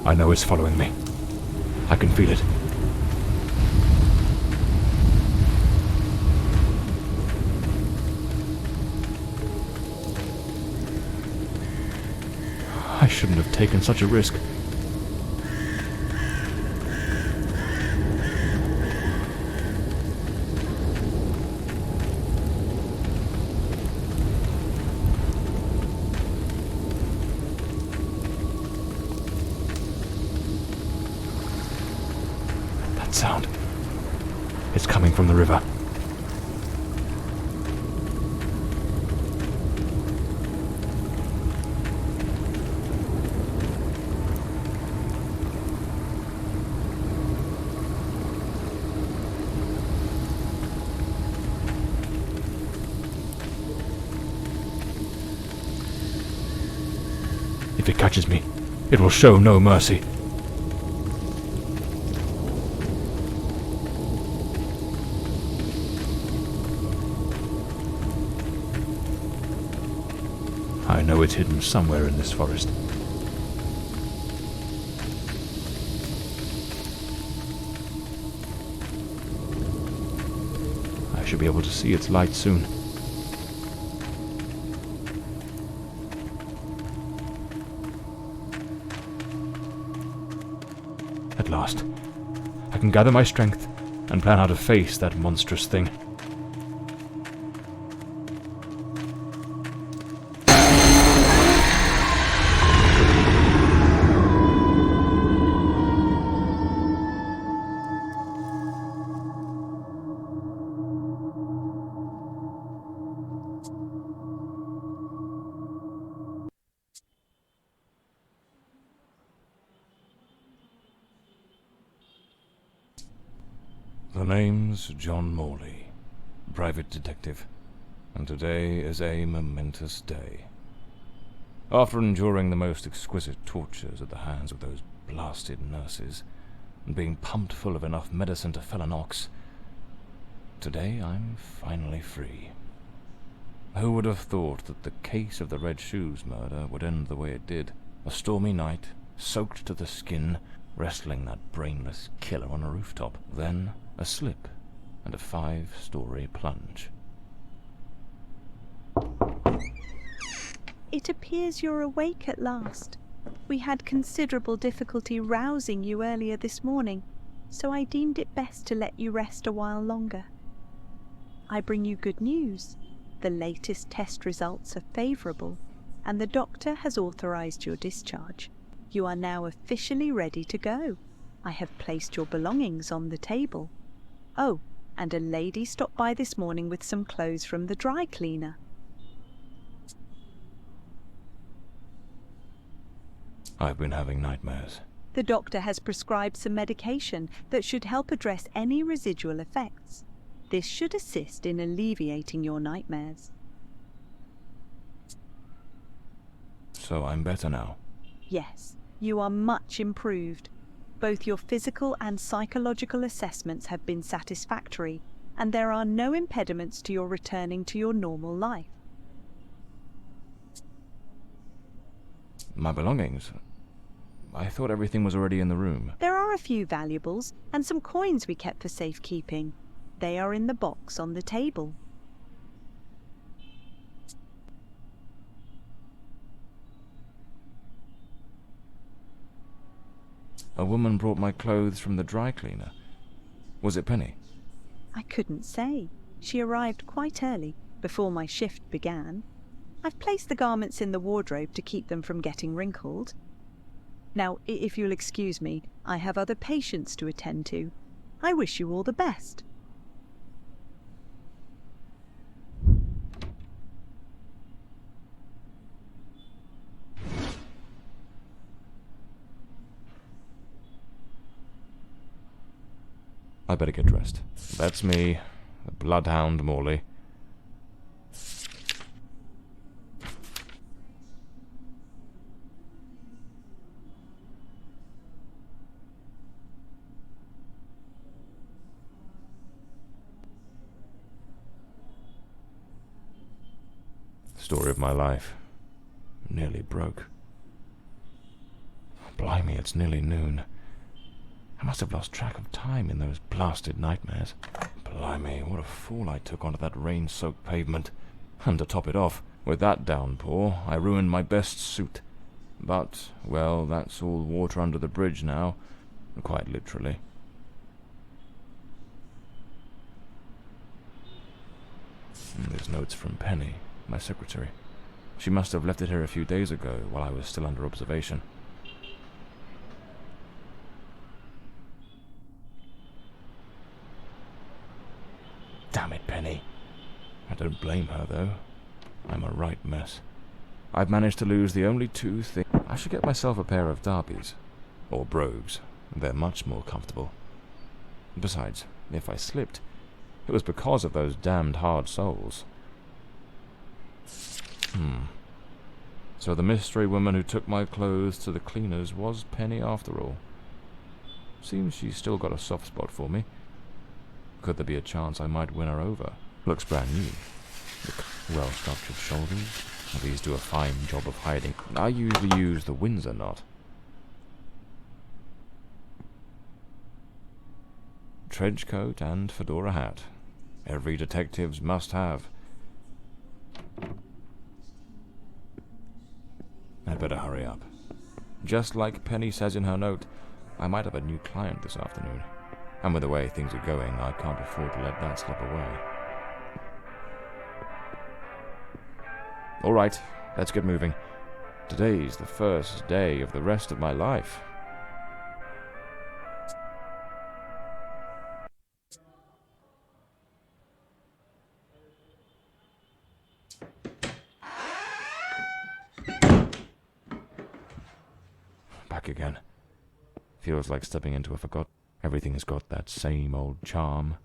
I know it's following me. I can feel it. I shouldn't have taken such a risk. That sound. It's coming from the river. If it catches me, it will show no mercy. I know it's hidden somewhere in this forest. I should be able to see its light soon. At last, I can gather my strength and plan how to face that monstrous thing. The name's John Morley, private detective, and today is a momentous day. After enduring the most exquisite tortures at the hands of those blasted nurses, and being pumped full of enough medicine to fell an ox, today I'm finally free. Who would have thought that the case of the Red Shoes murder would end the way it did? A stormy night, soaked to the skin, wrestling that brainless killer on a rooftop. Then a slip and a 5-story plunge. It appears you're awake at last. We had considerable difficulty rousing you earlier this morning, so I deemed it best to let you rest a while longer. I bring you good news. The latest test results are favourable, and the doctor has authorised your discharge. You are now officially ready to go. I have placed your belongings on the table. Oh, and a lady stopped by this morning with some clothes from the dry cleaner. I've been having nightmares. The doctor has prescribed some medication that should help address any residual effects. This should assist in alleviating your nightmares. So I'm better now? Yes, you are much improved. Both your physical and psychological assessments have been satisfactory, and there are no impediments to your returning to your normal life. My belongings? I thought everything was already in the room. There are a few valuables and some coins we kept for safekeeping. They are in the box on the table. A woman brought my clothes from the dry cleaner. Was it Penny? I couldn't say. She arrived quite early, before my shift began. I've placed the garments in the wardrobe to keep them from getting wrinkled. Now, if you'll excuse me, I have other patients to attend to. I wish you all the best. I better get dressed. That's me, the bloodhound Morley. Story of my life. Nearly broke. Blimey, it's nearly noon. I must have lost track of time in those blasted nightmares. Blimey, what a fool I took onto that rain-soaked pavement. And to top it off, with that downpour, I ruined my best suit. But, well, that's all water under the bridge now, quite literally. There's notes from Penny, my secretary. She must have left it here a few days ago, while I was still under observation. Damn it, Penny. I don't blame her, though. I'm a right mess. I've managed to lose the only two things. I should get myself a pair of derbies. Or brogues. They're much more comfortable. Besides, if I slipped, it was because of those damned hard soles. So the mystery woman who took my clothes to the cleaners was Penny after all. Seems she's still got a soft spot for me. Could there be a chance I might win her over? Looks brand new. Look, well-structured shoulders. These do a fine job of hiding. I usually use the Windsor knot. Trench coat and fedora hat. Every detective's must have. I'd better hurry up. Just like Penny says in her note, I might have a new client this afternoon. And with the way things are going, I can't afford to let that slip away. Alright, let's get moving. Today's the first day of the rest of my life. Back again. Feels like stepping into a forgotten. Everything's got that same old charm,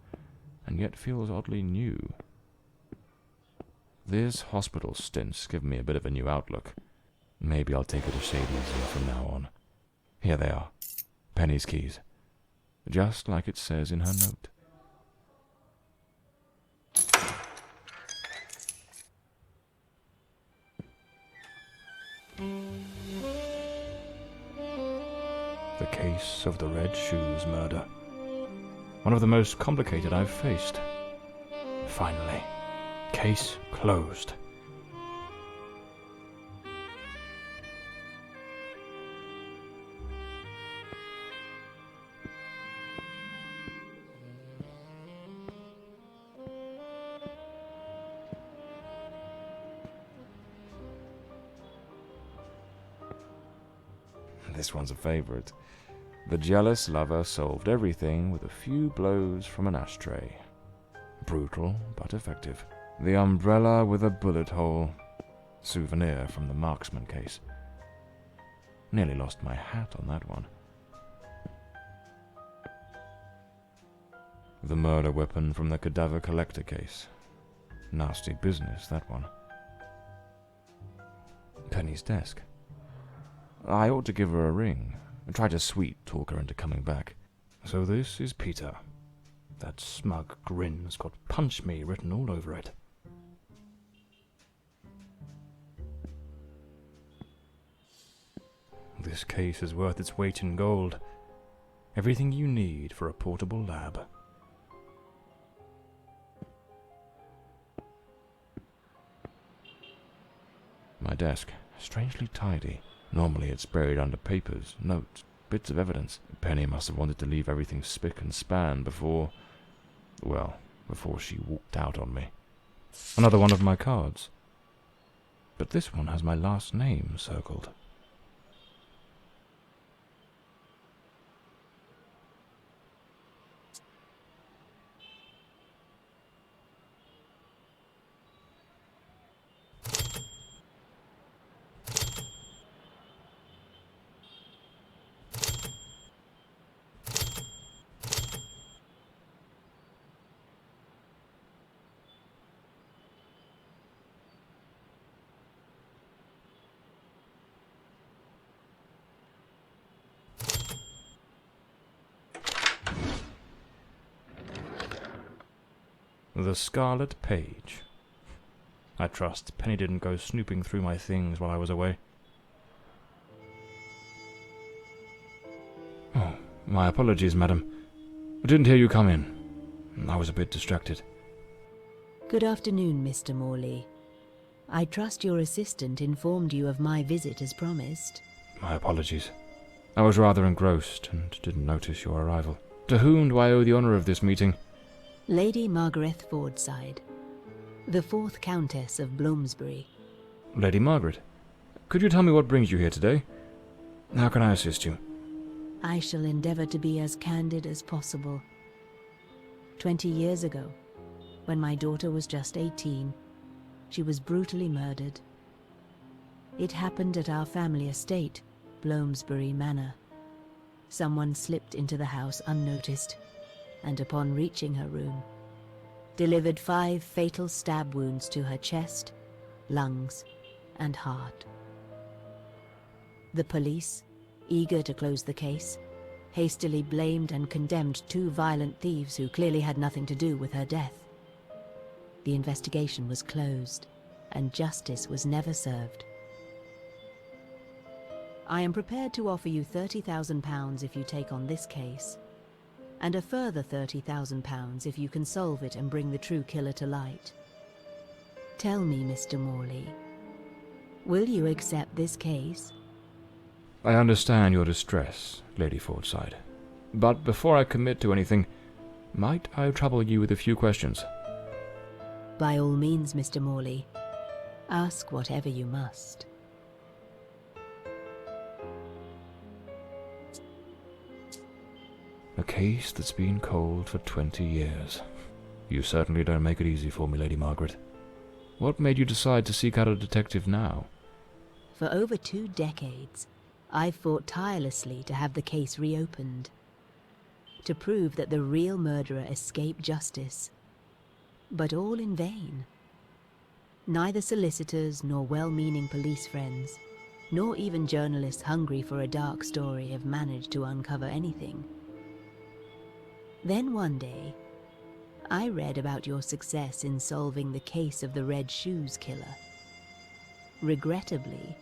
and yet feels oddly new. This hospital stint's given me a bit of a new outlook. Maybe I'll take it a shade easier from now on. Here they are. Penny's keys. Just like it says in her note. The case of the Red Shoes murder. One of the most complicated I've faced. Finally. Case closed. This one's a favorite. The jealous lover solved everything with a few blows from an ashtray. Brutal, but effective. The umbrella with a bullet hole. Souvenir from the marksman case. Nearly lost my hat on that one. The murder weapon from the cadaver collector case. Nasty business, that one. Penny's desk. I ought to give her a ring, and try to sweet-talk her into coming back. So this is Peter. That smug grin's got "Punch Me" written all over it. This case is worth its weight in gold. Everything you need for a portable lab. My desk, strangely tidy. Normally it's buried under papers, notes, bits of evidence. Penny must have wanted to leave everything spick and span before she walked out on me. Another one of my cards. But this one has my last name circled. The Scarlet Page. I trust Penny didn't go snooping through my things while I was away. My apologies, madam. I didn't hear you come in. I was a bit distracted. Good afternoon, Mr. Morley. I trust your assistant informed you of my visit as promised. My apologies. I was rather engrossed and didn't notice your arrival. To whom do I owe the honour of this meeting? Lady Margaret Fordside, the 4th Countess of Bloomsbury. Lady Margaret, could you tell me what brings you here today? How can I assist you? I shall endeavour to be as candid as possible. 20 years ago, when my daughter was just 18, she was brutally murdered. It happened at our family estate, Bloomsbury Manor. Someone slipped into the house unnoticed, and upon reaching her room, delivered 5 fatal stab wounds to her chest, lungs, and heart. The police, eager to close the case, hastily blamed and condemned 2 violent thieves who clearly had nothing to do with her death. The investigation was closed, and justice was never served. I am prepared to offer you £30,000 if you take on this case, and a further £30,000 if you can solve it and bring the true killer to light. Tell me, Mr. Morley, will you accept this case? I understand your distress, Lady Fordside. But before I commit to anything, might I trouble you with a few questions? By all means, Mr. Morley. Ask whatever you must. A case that's been cold for 20 years. You certainly don't make it easy for me, Lady Margaret. What made you decide to seek out a detective now? For over 2 decades, I've fought tirelessly to have the case reopened, to prove that the real murderer escaped justice. But all in vain. Neither solicitors nor well-meaning police friends, nor even journalists hungry for a dark story have managed to uncover anything. Then one day, I read about your success in solving the case of the Red Shoes killer. Regrettably,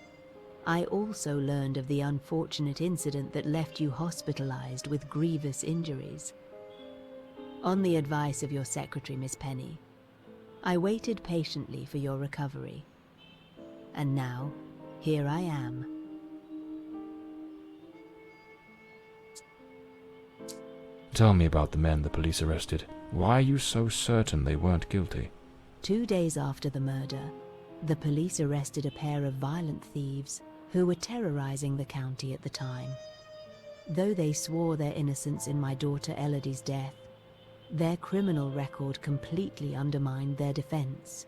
I also learned of the unfortunate incident that left you hospitalized with grievous injuries. On the advice of your secretary, Miss Penny, I waited patiently for your recovery. And now, here I am. Tell me about the men the police arrested. Why are you so certain they weren't guilty? 2 days after the murder, the police arrested a pair of violent thieves who were terrorizing the county at the time. Though they swore their innocence in my daughter Elodie's death, their criminal record completely undermined their defense.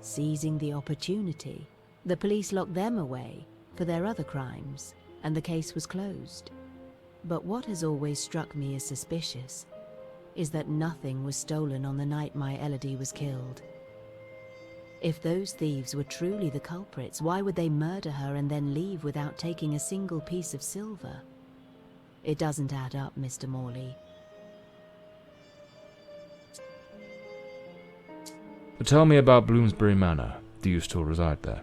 Seizing the opportunity, the police locked them away for their other crimes, and the case was closed. But what has always struck me as suspicious is that nothing was stolen on the night my Elodie was killed. If those thieves were truly the culprits, why would they murder her and then leave without taking a single piece of silver? It doesn't add up, Mr. Morley. Tell me about Bloomsbury Manor. Do you still reside there?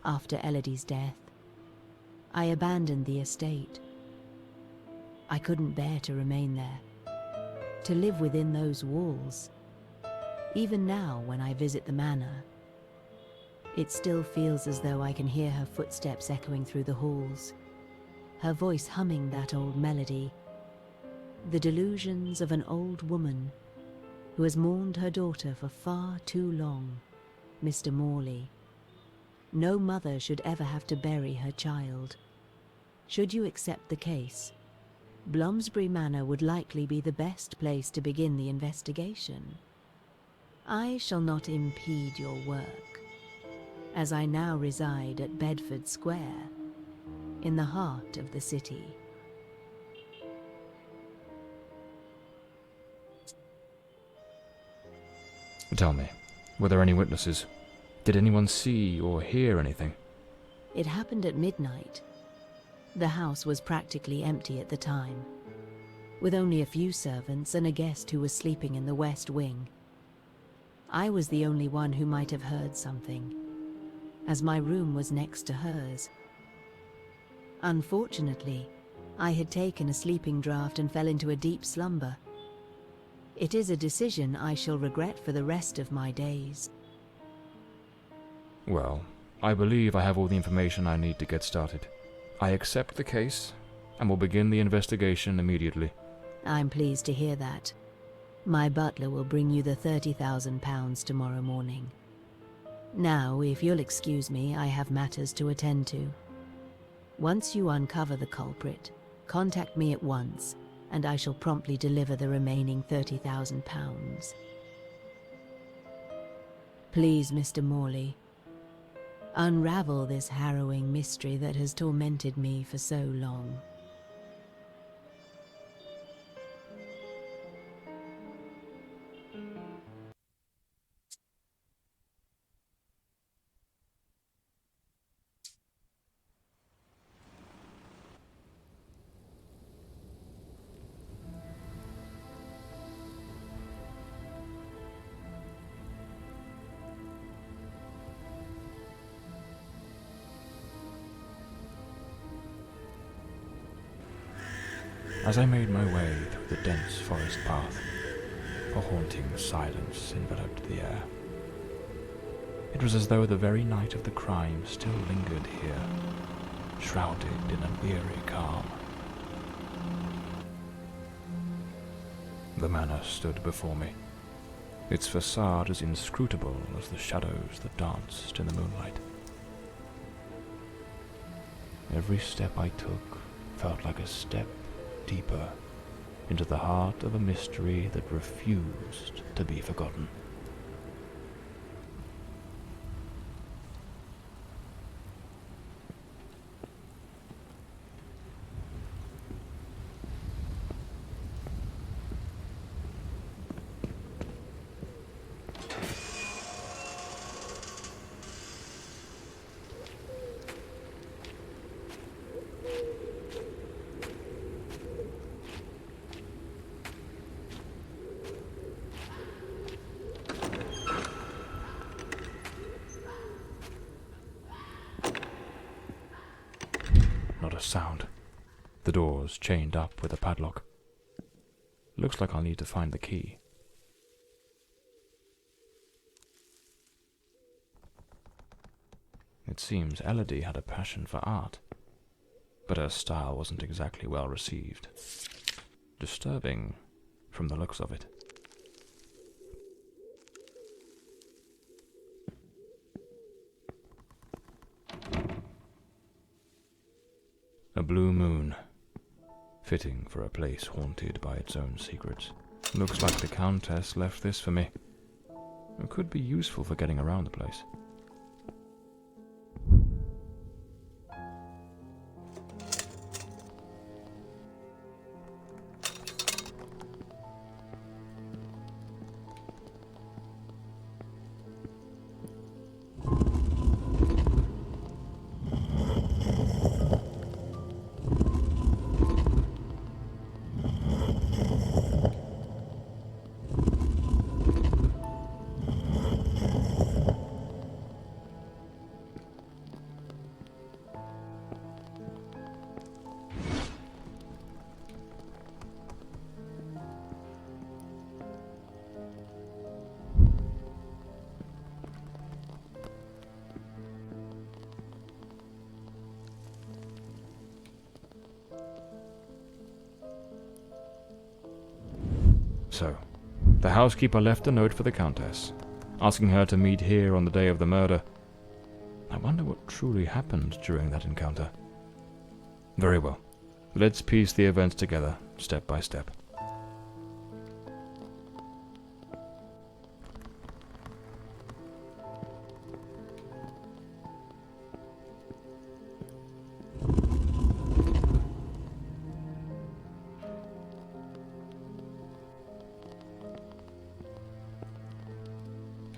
After Elodie's death, I abandoned the estate. I couldn't bear to remain there, to live within those walls. Even now, when I visit the manor, it still feels as though I can hear her footsteps echoing through the halls, her voice humming that old melody, the delusions of an old woman who has mourned her daughter for far too long. Mr. Morley, no mother should ever have to bury her child. Should you accept the case, Bloomsbury Manor would likely be the best place to begin the investigation. I shall not impede your work, as I now reside at Bedford Square, in the heart of the city. Tell me, were there any witnesses? Did anyone see or hear anything? It happened at midnight. The house was practically empty at the time, with only a few servants and a guest who was sleeping in the west wing. I was the only one who might have heard something, as my room was next to hers. Unfortunately, I had taken a sleeping draught and fell into a deep slumber. It is a decision I shall regret for the rest of my days. Well, I believe I have all the information I need to get started. I accept the case, and will begin the investigation immediately. I'm pleased to hear that. My butler will bring you the £30,000 tomorrow morning. Now, if you'll excuse me, I have matters to attend to. Once you uncover the culprit, contact me at once, and I shall promptly deliver the remaining £30,000. Please, Mr. Morley, unravel this harrowing mystery that has tormented me for so long. As I made my way through the dense forest path, a haunting silence enveloped the air. It was as though the very night of the crime still lingered here, shrouded in an eerie calm. The manor stood before me, its facade as inscrutable as the shadows that danced in the moonlight. Every step I took felt like a step deeper into the heart of a mystery that refused to be forgotten. Not a sound. The door's chained up with a padlock. Looks like I'll need to find the key. It seems Elodie had a passion for art, but her style wasn't exactly well received. Disturbing from the looks of it. A blue moon, fitting for a place haunted by its own secrets. Looks like the Countess left this for me. It could be useful for getting around the place. So, the housekeeper left a note for the Countess, asking her to meet here on the day of the murder. I wonder what truly happened during that encounter. Very well. Let's piece the events together, step by step.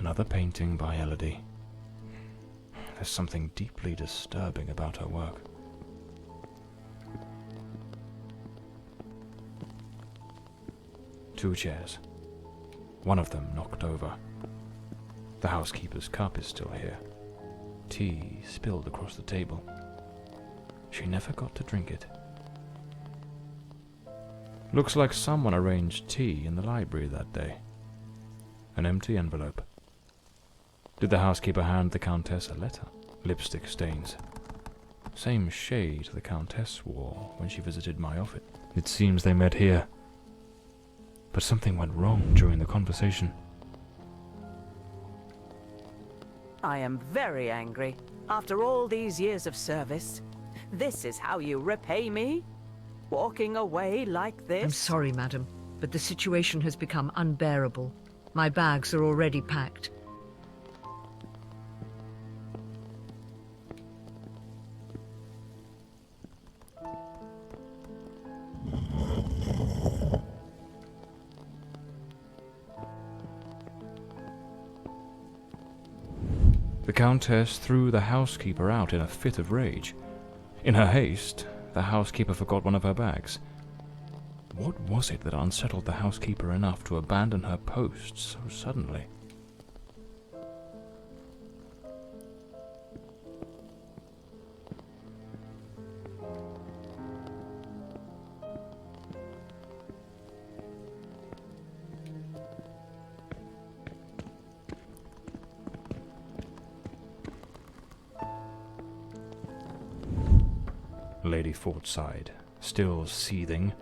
Another painting by Elodie. There's something deeply disturbing about her work. Two chairs. One of them knocked over. The housekeeper's cup is still here. Tea spilled across the table. She never got to drink it. Looks like someone arranged tea in the library that day. An empty envelope. Did the housekeeper hand the Countess a letter? Lipstick stains. Same shade the Countess wore when she visited my office. It seems they met here. But something went wrong during the conversation. I am very angry. After all these years of service, this is how you repay me? Walking away like this? I'm sorry, madam, but the situation has become unbearable. My bags are already packed. The Countess threw the housekeeper out in a fit of rage. In her haste, the housekeeper forgot one of her bags. What was it that unsettled the housekeeper enough to abandon her post so suddenly? Lady Fortside, still seething,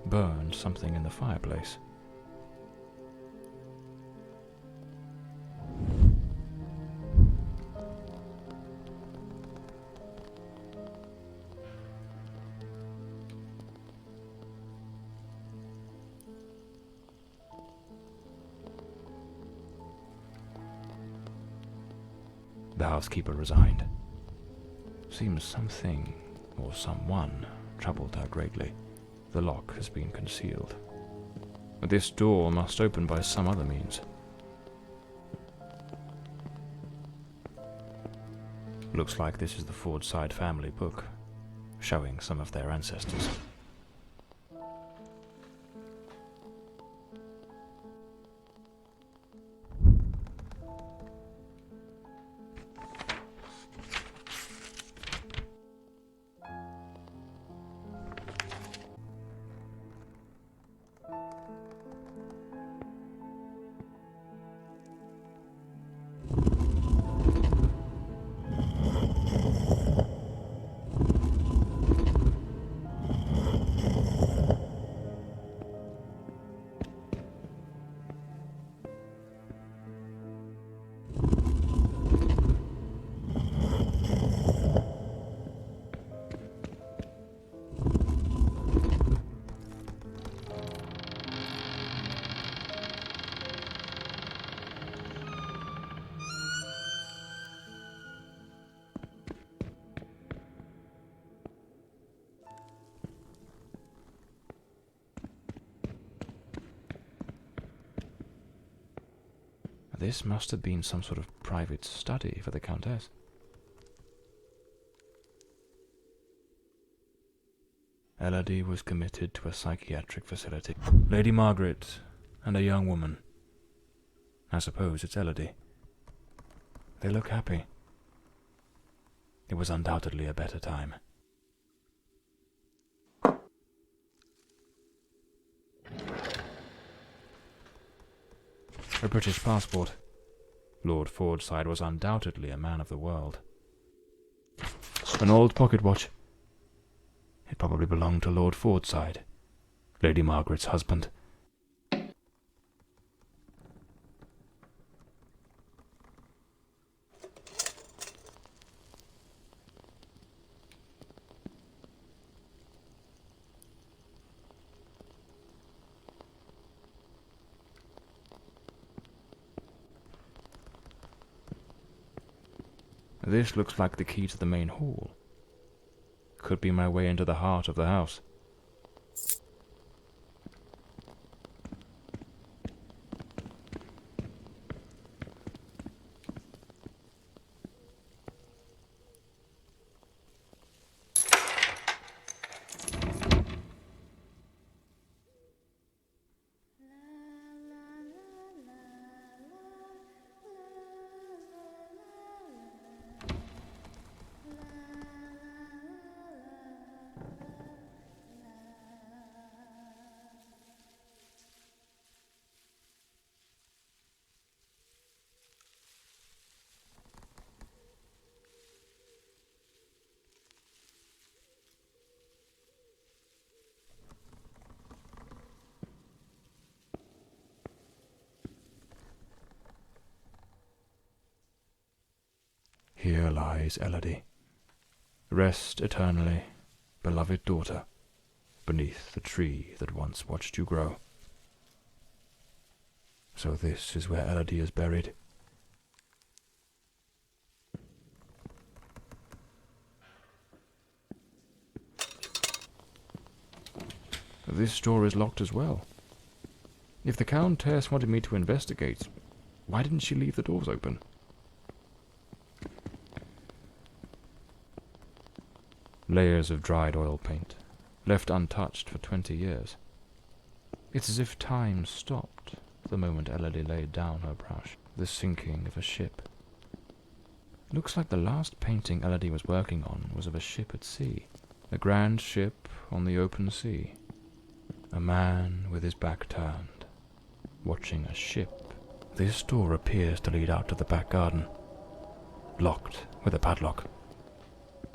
burned something in the fireplace. The housekeeper resigned. Seems something or someone troubled her greatly. The lock has been concealed. This door must open by some other means. Looks like this is the Fordside family book, showing some of their ancestors. This must have been some sort of private study for the Countess. Elodie was committed to a psychiatric facility. Lady Margaret and a young woman. I suppose it's Elodie. They look happy. It was undoubtedly a better time. A British passport. Lord Fordside was undoubtedly a man of the world. An old pocket watch. It probably belonged to Lord Fordside, Lady Margaret's husband. This looks like the key to the main hall. Could be my way into the heart of the house. Here lies Elodie. Rest eternally, beloved daughter, beneath the tree that once watched you grow. So this is where Elodie is buried. This door is locked as well. If the Countess wanted me to investigate, why didn't she leave the doors open? Layers of dried oil paint, left untouched for 20 years. It's as if time stopped the moment Elodie laid down her brush. The sinking of a ship. Looks like the last painting Elodie was working on was of a ship at sea. A grand ship on the open sea. A man with his back turned, watching a ship. This door appears to lead out to the back garden. Locked with a padlock.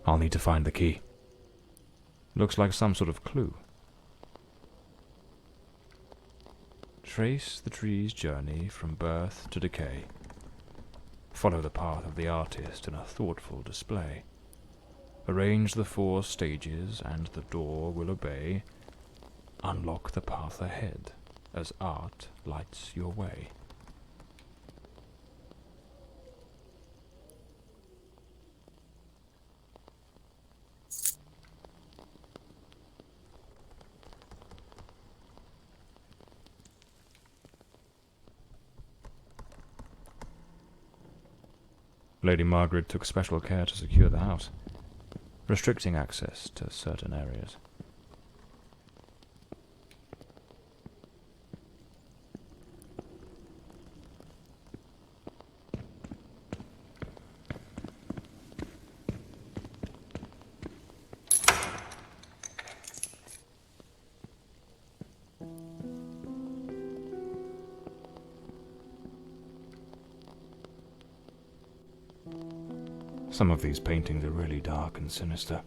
I'll need to find the key. Looks like some sort of clue. Trace the tree's journey from birth to decay. Follow the path of the artist in a thoughtful display. Arrange the 4 stages and the door will obey. Unlock the path ahead as art lights your way. Lady Margaret took special care to secure the house, restricting access to certain areas. Some of these paintings are really dark and sinister.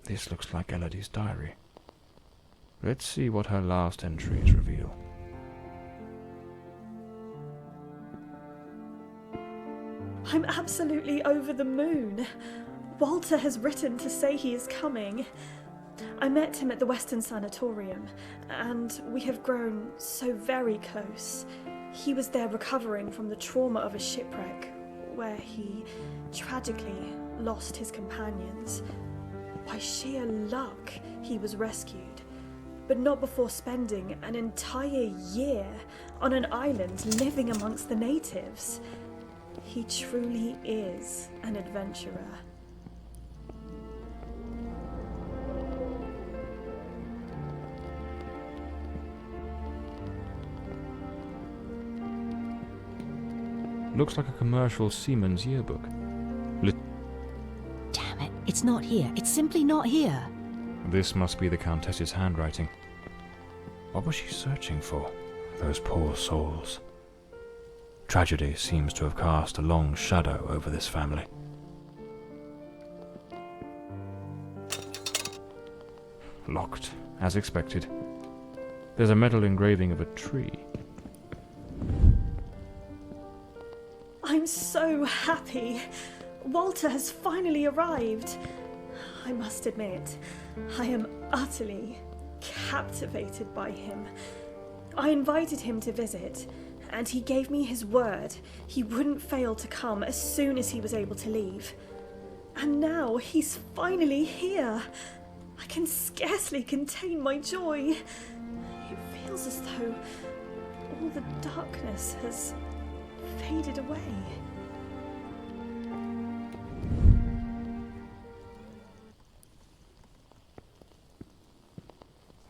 This looks like Elodie's diary. Let's see what her last entries reveal. I'm absolutely over the moon. Walter has written to say he is coming. I met him at the Western Sanatorium, and we have grown so very close. He was there recovering from the trauma of a shipwreck, where he tragically lost his companions. By sheer luck, he was rescued, but not before spending an entire year on an island living amongst the natives. He truly is an adventurer. Looks like a commercial seaman's yearbook. Damn it, it's not here. It's simply not here. This must be the Countess's handwriting. What was she searching for? Those poor souls. Tragedy seems to have cast a long shadow over this family. Locked, as expected. There's a metal engraving of a tree. I'm so happy. Walter has finally arrived. I must admit, I am utterly captivated by him. I invited him to visit, and he gave me his word he wouldn't fail to come as soon as he was able to leave. And now he's finally here. I can scarcely contain my joy. It feels as though all the darkness has faded away.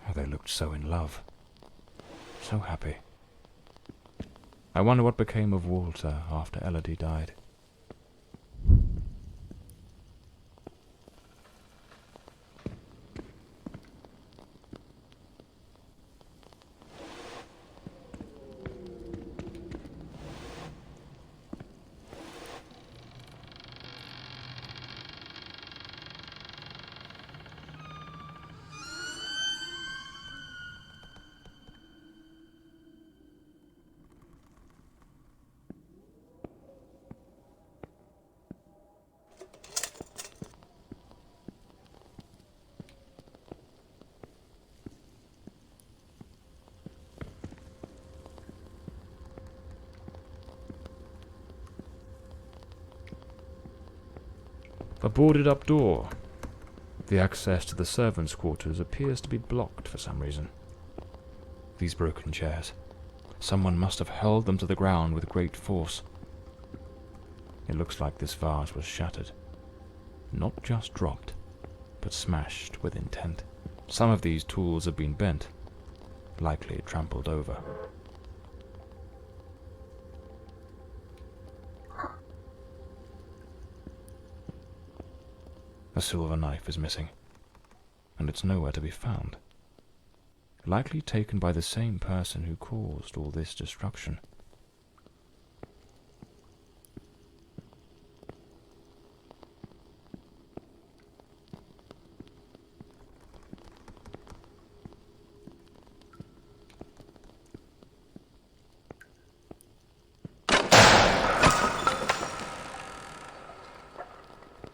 Oh, they looked so in love. So happy. I wonder what became of Walter after Elodie died. A boarded-up door. The access to the servants' quarters appears to be blocked for some reason. These broken chairs. Someone must have hurled them to the ground with great force. It looks like this vase was shattered. Not just dropped, but smashed with intent. Some of these tools have been bent, likely trampled over. A silver knife is missing, and it's nowhere to be found. Likely taken by the same person who caused all this destruction.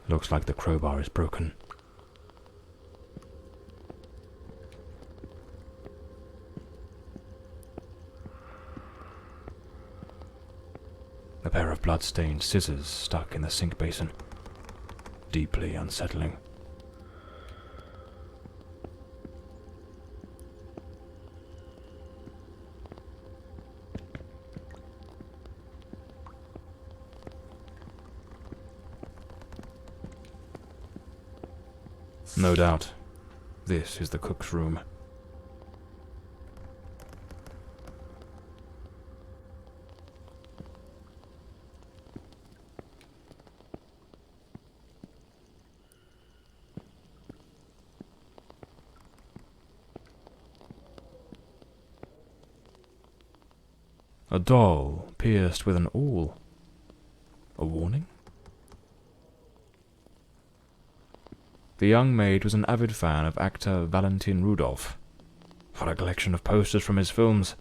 Looks like the crowbar is broken. A pair of blood-stained scissors stuck in the sink basin. Deeply unsettling. No doubt, this is the cook's room. A doll pierced with an awl. A warning? The young maid was an avid fan of actor Valentin Rudolph. What a collection of posters from his films.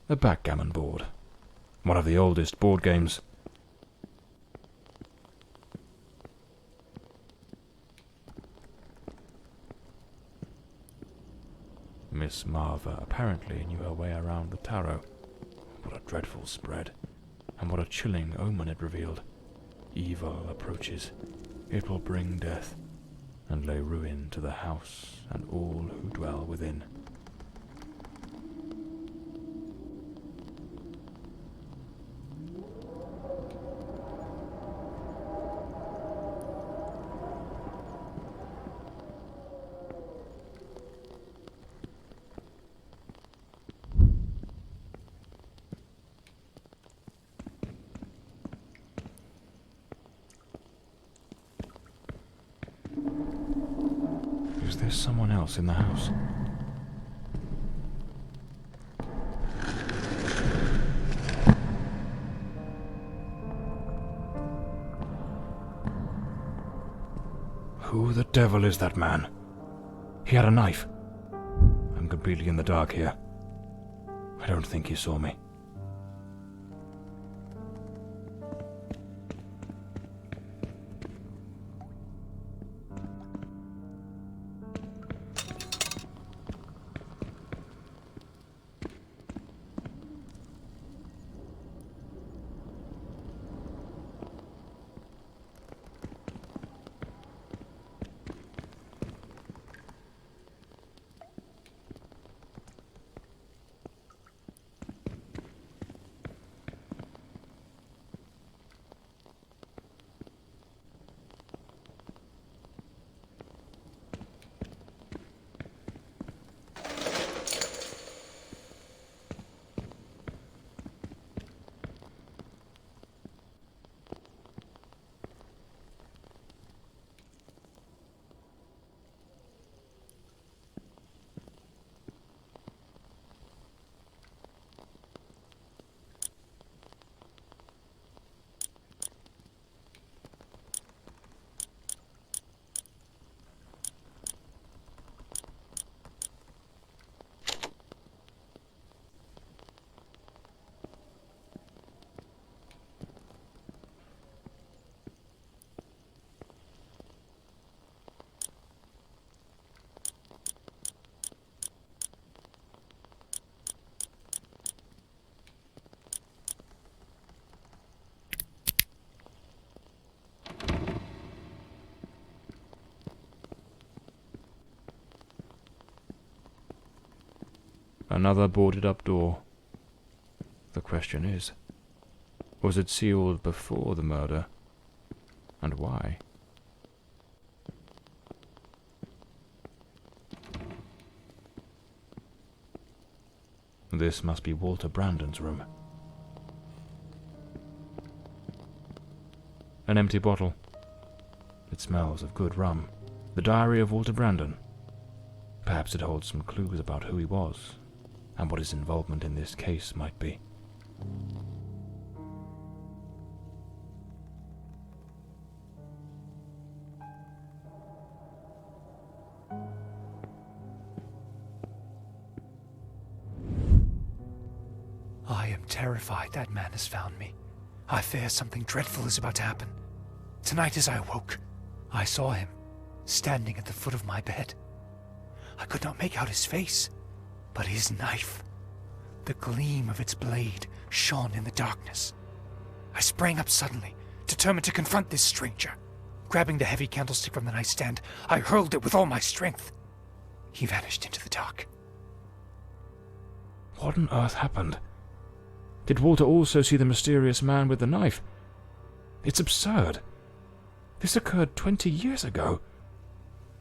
A backgammon board. One of the oldest board games. Miss Marva apparently knew her way around the tarot. What a dreadful spread, and what a chilling omen it revealed. Evil approaches. It will bring death, and lay ruin to the house and all who dwell within. Is there someone else in the house? Who the devil is that man? He had a knife. I'm completely in the dark here. I don't think he saw me. Another boarded-up door. The question is, was it sealed before the murder? And why? This must be Walter Brandon's room. An empty bottle. It smells of good rum. The diary of Walter Brandon. Perhaps it holds some clues about who he was, and what his involvement in this case might be. I am terrified that man has found me. I fear something dreadful is about to happen. Tonight as I awoke, I saw him, standing at the foot of my bed. I could not make out his face, but his knife. The gleam of its blade shone in the darkness. I sprang up suddenly, determined to confront this stranger. Grabbing the heavy candlestick from the nightstand, I hurled it with all my strength. He vanished into the dark. What on earth happened? Did Walter also see the mysterious man with the knife? It's absurd. This occurred 20 years ago.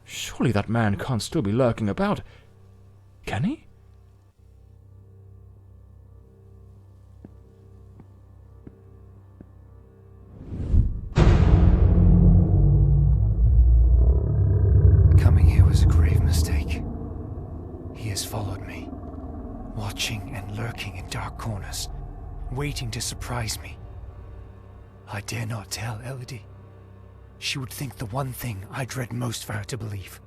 Surely that man can't still be lurking about. Can he? Coming here was a grave mistake. He has followed me, watching and lurking in dark corners, waiting to surprise me. I dare not tell Elodie. She would think the one thing I dread most for her to believe.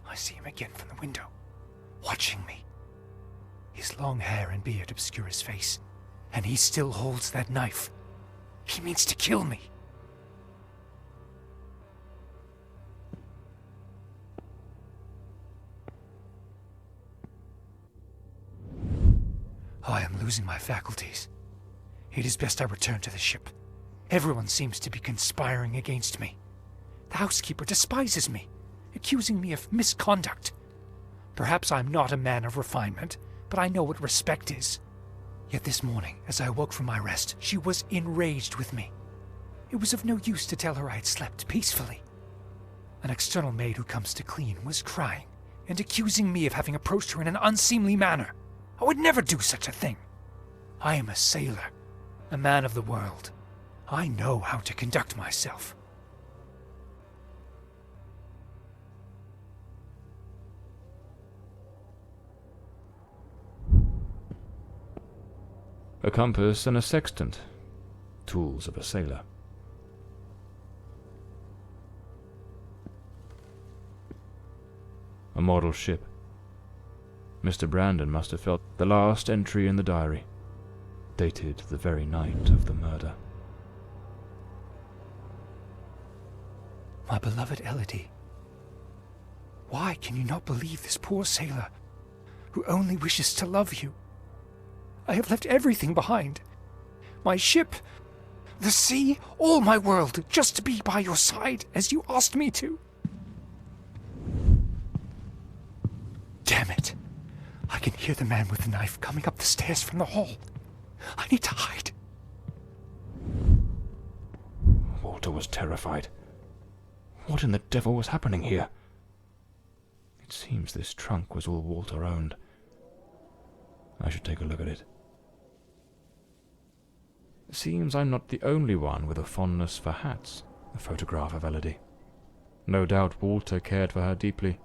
I see him again from the window, watching me. His long hair and beard obscure his face, and he still holds that knife. He means to kill me. I am losing my faculties. It is best I return to the ship. Everyone seems to be conspiring against me. The housekeeper despises me, accusing me of misconduct. Perhaps I'm not a man of refinement, but I know what respect is. Yet this morning, as I awoke from my rest, she was enraged with me. It was of no use to tell her I had slept peacefully. An external maid who comes to clean was crying and accusing me of having approached her in an unseemly manner. I would never do such a thing. I am a sailor, a man of the world. I know how to conduct myself. A compass and a sextant. Tools of a sailor. A model ship. Mr. Brandon must have felt the last entry in the diary, dated the very night of the murder. My beloved Elodie, why can you not believe this poor sailor who only wishes to love you? I have left everything behind. My ship, the sea, all my world, just to be by your side as you asked me to. Damn it. I can hear the man with the knife coming up the stairs from the hall. I need to hide. Walter was terrified. What in the devil was happening here? It seems this trunk was all Walter owned. I should take a look at it. Seems I'm not the only one with a fondness for hats. A photograph of Elodie. No doubt Walter cared for her deeply.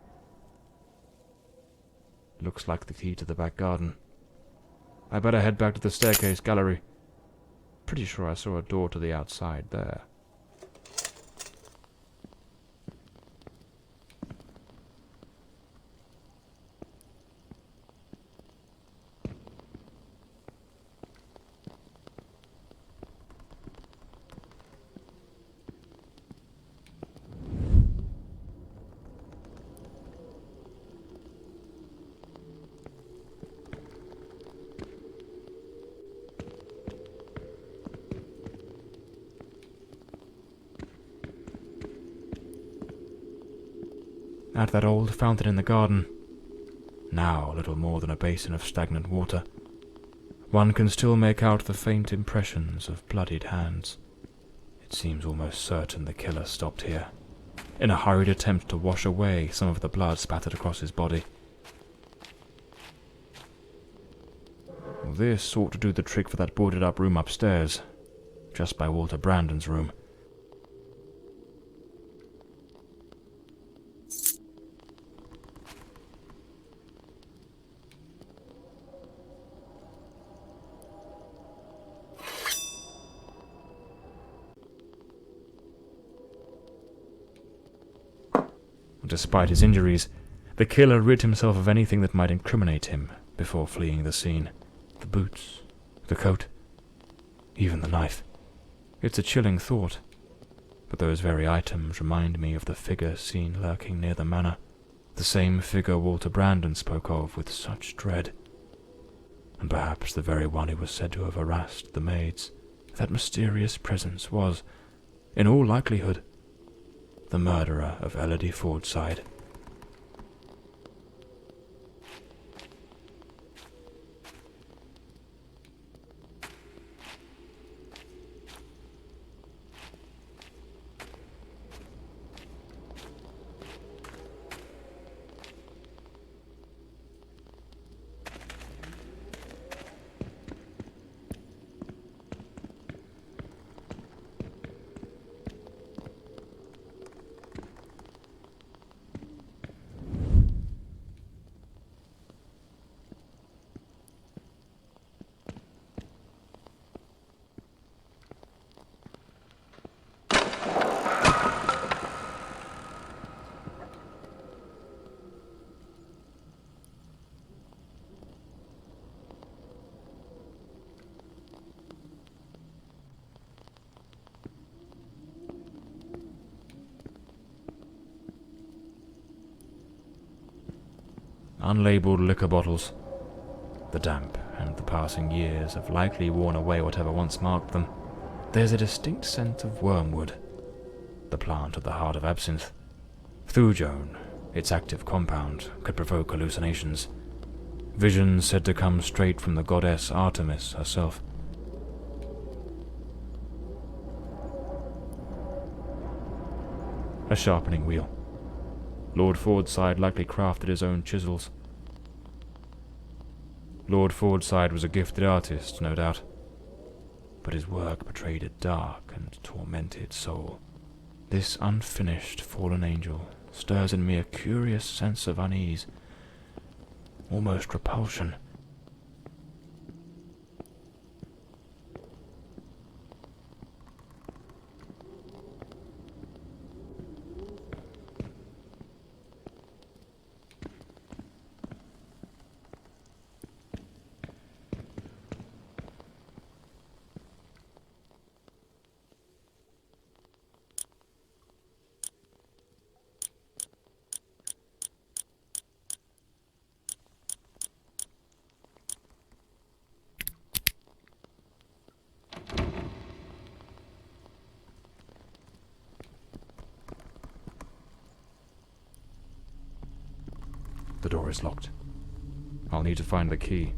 Looks like the key to the back garden. I better head back to the staircase gallery. Pretty sure I saw a door to the outside there. At that old fountain in the garden. now little more than a basin of stagnant water, one can still make out the faint impressions of bloodied hands. It seems almost certain the killer stopped here, in a hurried attempt to wash away some of the blood spattered across his body. This ought to do the trick for that boarded-up room upstairs, just by Walter Brandon's room. Despite his injuries, the killer rid himself of anything that might incriminate him before fleeing the scene. The boots, the coat, even the knife. It's a chilling thought, but those very items remind me of the figure seen lurking near the manor, the same figure Walter Brandon spoke of with such dread, and perhaps the very one who was said to have harassed the maids. That mysterious presence was, in all likelihood, the murderer of Elodie Fordside. Unlabeled liquor bottles. The damp and the passing years have likely worn away whatever once marked them. There's a distinct scent of wormwood, the plant at the heart of absinthe. Thujone, its active compound, could provoke hallucinations. Visions said to come straight from the goddess Artemis herself. A sharpening wheel. Lord Fordside likely crafted his own chisels. Lord Fordside was a gifted artist, no doubt, but his work betrayed a dark and tormented soul. This unfinished fallen angel stirs in me a curious sense of unease, almost repulsion. The door is locked. I'll need to find the key.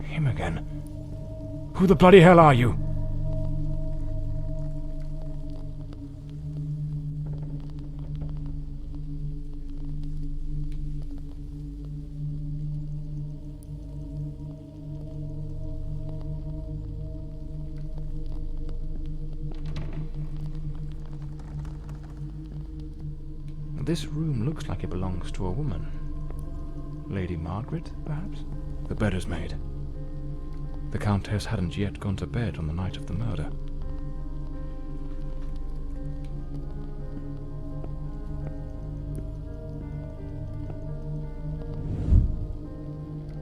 Him again. Who the bloody hell are you? This room looks like it belongs to a woman. Lady Margaret, perhaps? The bed is made. The Countess hadn't yet gone to bed on the night of the murder.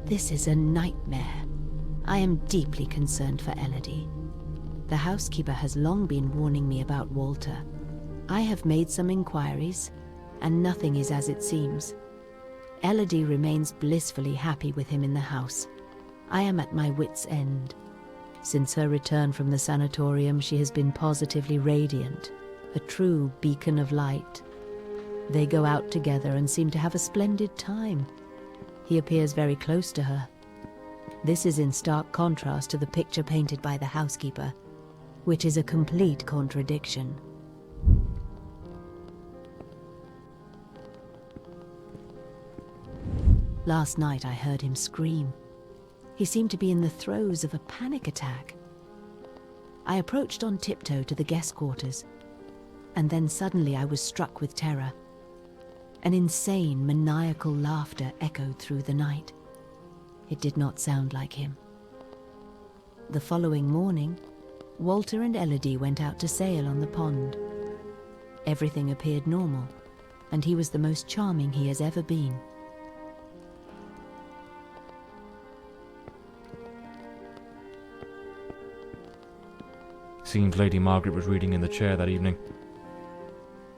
This is a nightmare. I am deeply concerned for Elodie. The housekeeper has long been warning me about Walter. I have made some inquiries, and nothing is as it seems. Elodie remains blissfully happy with him in the house. I am at my wit's end. Since her return from the sanatorium, she has been positively radiant, a true beacon of light. They go out together and seem to have a splendid time. He appears very close to her. This is in stark contrast to the picture painted by the housekeeper, which is a complete contradiction. Last night I heard him scream. He seemed to be in the throes of a panic attack. I approached on tiptoe to the guest quarters, and then suddenly I was struck with terror. An insane, maniacal laughter echoed through the night. It did not sound like him. The following morning, Walter and Elodie went out to sail on the pond. Everything appeared normal, and he was the most charming he has ever been. Seems Lady Margaret was reading in the chair that evening.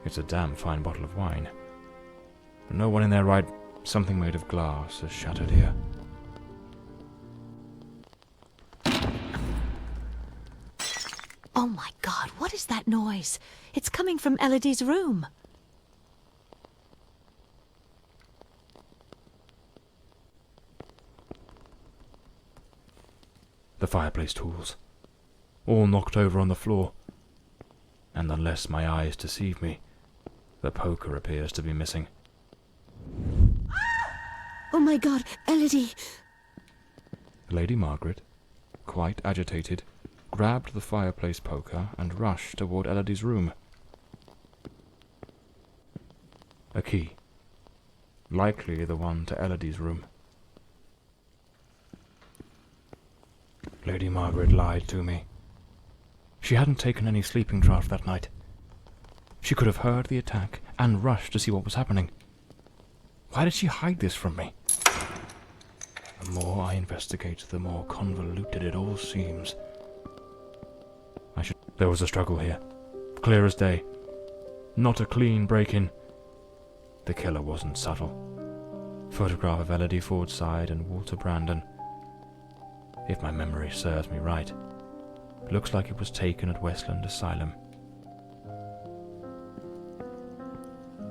It's a damn fine bottle of wine. But no one in their right... Something made of glass has shattered here. Oh my God, what is that noise? It's coming from Elodie's room. The fireplace tools, all knocked over on the floor. And unless my eyes deceive me, the poker appears to be missing. Oh my God, Elodie! Lady Margaret, quite agitated, grabbed the fireplace poker and rushed toward Elodie's room. A key. Likely the one to Elodie's room. Lady Margaret lied to me. She hadn't taken any sleeping draught that night. She could have heard the attack and rushed to see what was happening. Why did she hide this from me? The more I investigate, the more convoluted it all seems. There was a struggle here, clear as day. Not a clean break-in. The killer wasn't subtle. Photograph of Elodie Fordside and Walter Brandon. If my memory serves me right, looks like it was taken at Westland Asylum.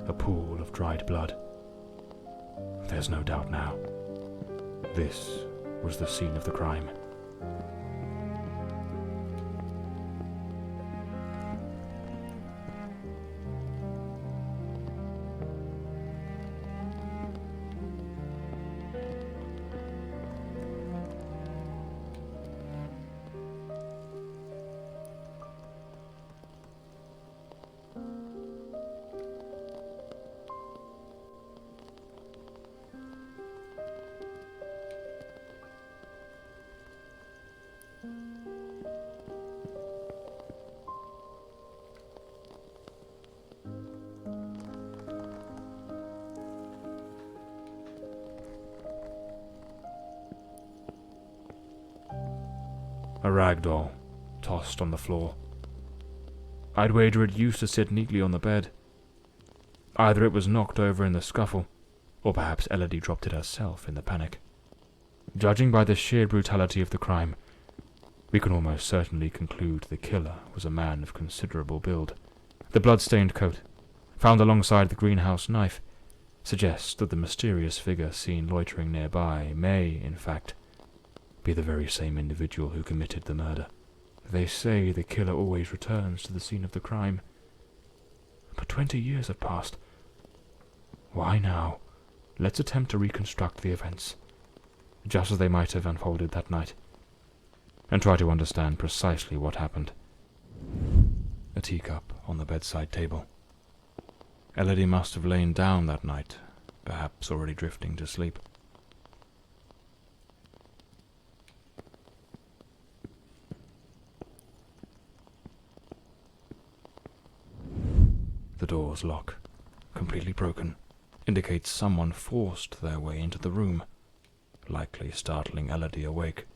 A pool of dried blood. There's no doubt now. This was the scene of the crime. A rag doll, tossed on the floor. I'd wager it used to sit neatly on the bed. Either it was knocked over in the scuffle, or perhaps Elodie dropped it herself in the panic. Judging by the sheer brutality of the crime, we can almost certainly conclude the killer was a man of considerable build. The blood-stained coat, found alongside the greenhouse knife, suggests that the mysterious figure seen loitering nearby may, in fact, be the very same individual who committed the murder. They say the killer always returns to the scene of the crime. But 20 years have passed. Why now? Let's attempt to reconstruct the events, just as they might have unfolded that night, and try to understand precisely what happened. A teacup on the bedside table. Elodie must have lain down that night, perhaps already drifting to sleep. The door's lock, completely broken, indicates someone forced their way into the room, likely startling Elodie awake.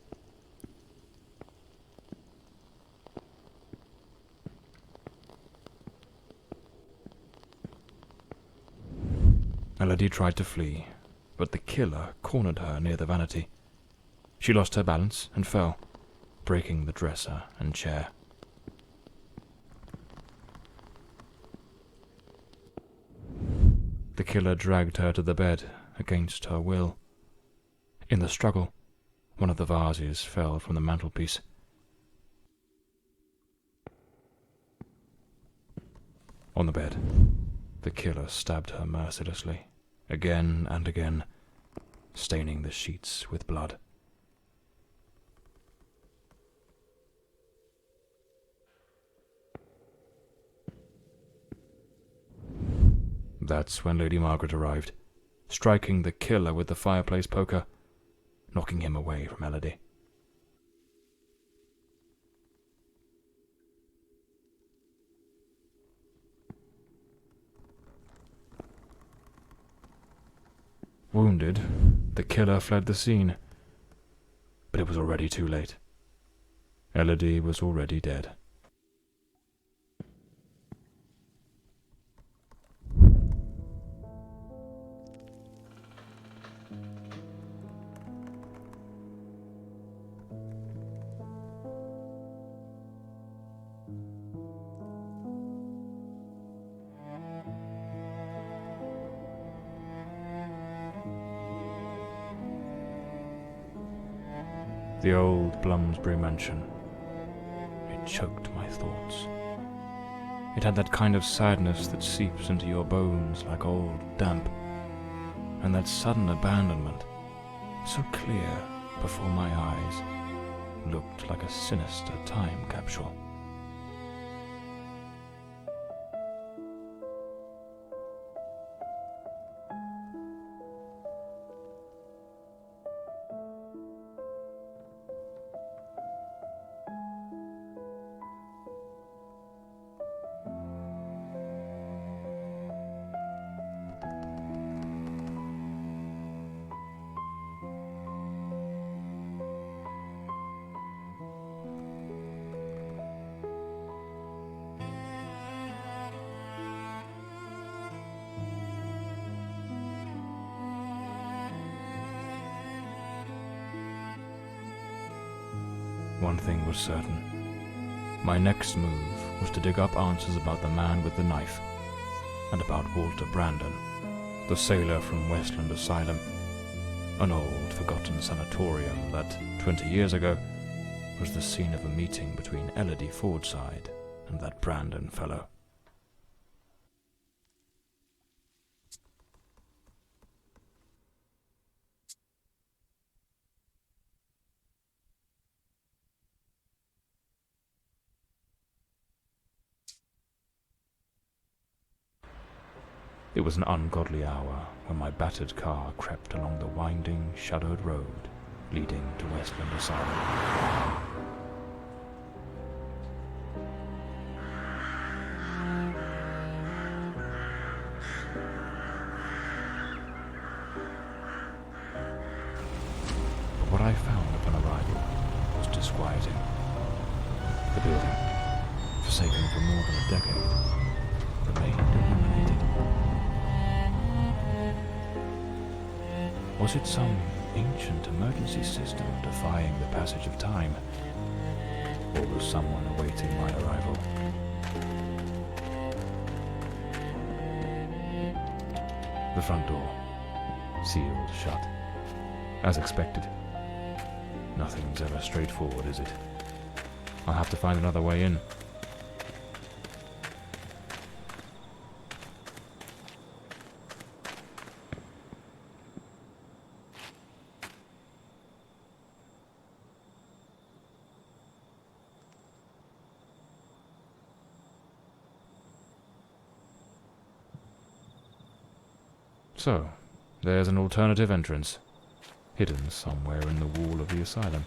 Elodie tried to flee, but the killer cornered her near the vanity. She lost her balance and fell, breaking the dresser and chair. killer dragged her to the bed against her will. In the struggle, one of the vases fell from the mantelpiece. On the bed, the killer stabbed her mercilessly, again and again, staining the sheets with blood. That's when Lady Margaret arrived, striking the killer with the fireplace poker, knocking him away from Elodie. Wounded, the killer fled the scene, but it was already too late. Elodie was already dead. The old Bloomsbury mansion. It choked my thoughts. It had that kind of sadness that seeps into your bones like old damp, and that sudden abandonment, so clear before my eyes, looked like a sinister time capsule. One thing was certain. My next move was to dig up answers about the man with the knife, and about Walter Brandon, the sailor from Westland Asylum, an old, forgotten sanatorium that, 20 years ago, was the scene of a meeting between Elodie Fordside and that Brandon fellow. It was an ungodly hour when my battered car crept along the winding, shadowed road leading to Westland Asylum. But what I found upon arrival was disquieting. The building, forsaken for more than a decade, remained illuminated. Was it some ancient emergency system defying the passage of time? Or was someone awaiting my arrival? The front door, sealed shut. As expected. Nothing's ever straightforward, is it? I'll have to find another way in. So, there's an alternative entrance, hidden somewhere in the wall of the asylum.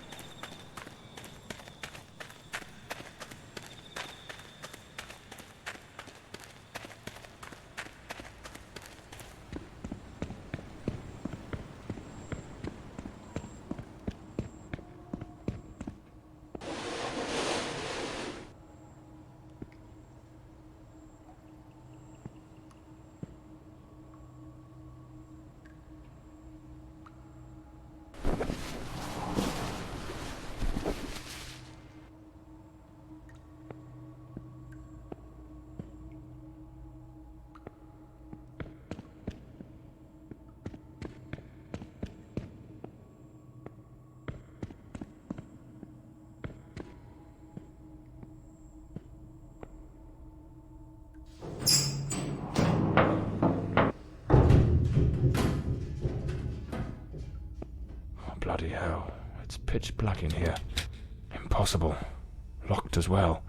hell? It's pitch black in here. Impossible. Locked as well.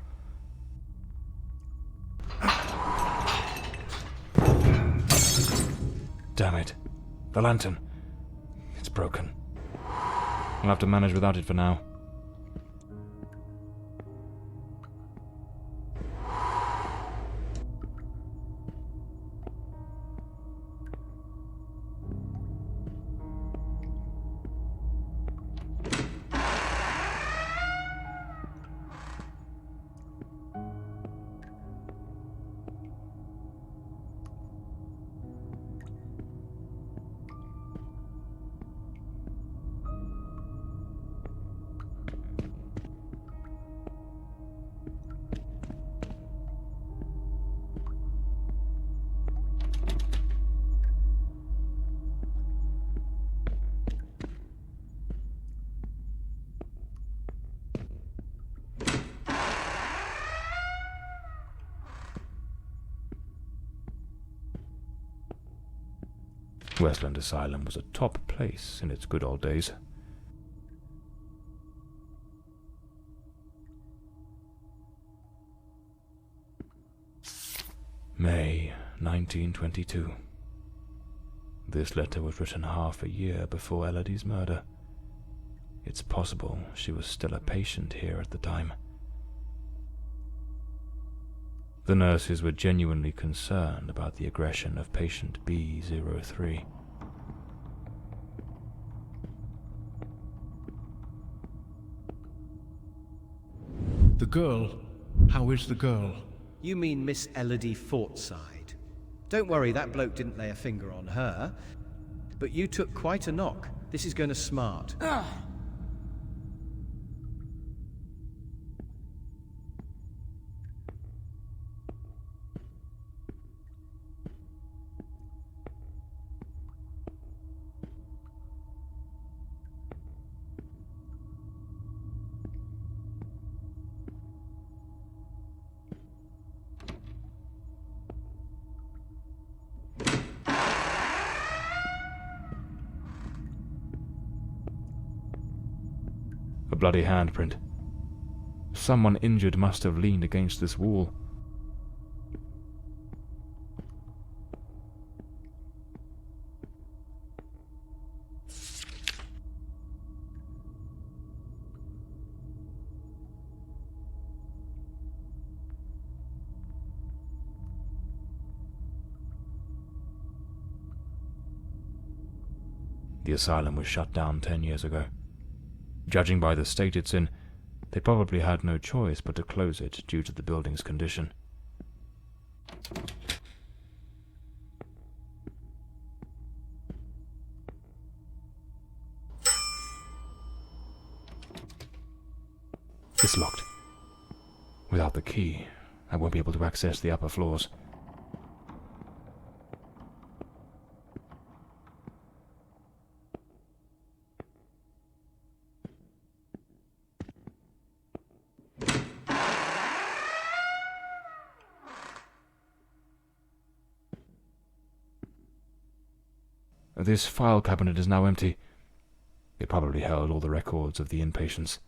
Damn it. The lantern. It's broken. I'll have to manage without it for now. Westland Asylum was a top place in its good old days. May 1922. This letter was written half a year before Elodie's murder. It's possible she was still a patient here at the time. The nurses were genuinely concerned about the aggression of patient B03. The girl? How is the girl? You mean Miss Elodie Fortside? Don't worry, that bloke didn't lay a finger on her. But you took quite a knock. This is going to smart. A bloody handprint. Someone injured must have leaned against this wall. The asylum was shut down 10 years ago. Judging by the state it's in, they probably had no choice but to close it due to the building's condition. It's locked. Without the key, I won't be able to access the upper floors. This file cabinet is now empty. It probably held all the records of the inpatients.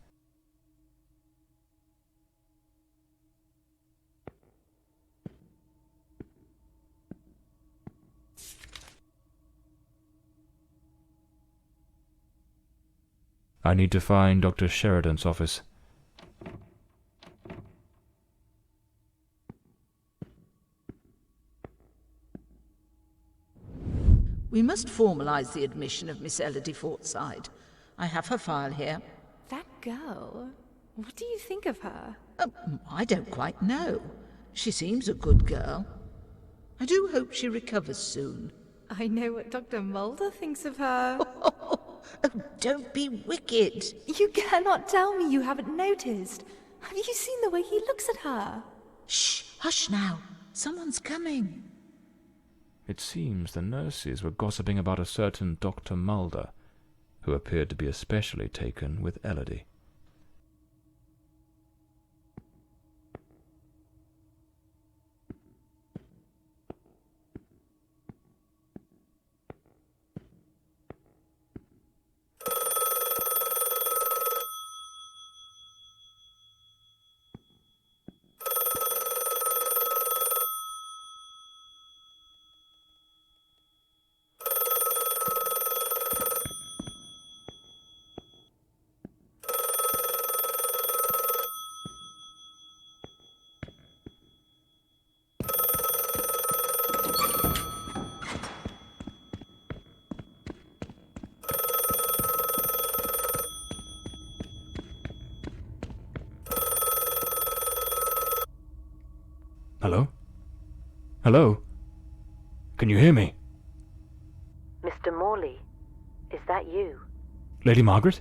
I need to find Dr. Sheridan's office. We must formalize the admission of Miss Elodie Fortside. I have her file here. That girl? What do you think of her? I don't quite know. She seems a good girl. I do hope she recovers soon. I know what Dr. Mulder thinks of her. Oh, don't be wicked. You cannot tell me you haven't noticed. Have you seen the way he looks at her? Shh, hush now. Someone's coming. It seems the nurses were gossiping about a certain Dr. Mulder, who appeared to be especially taken with Elodie. Hello? Hello? Can you hear me? Mr. Morley, is that you? Lady Margaret?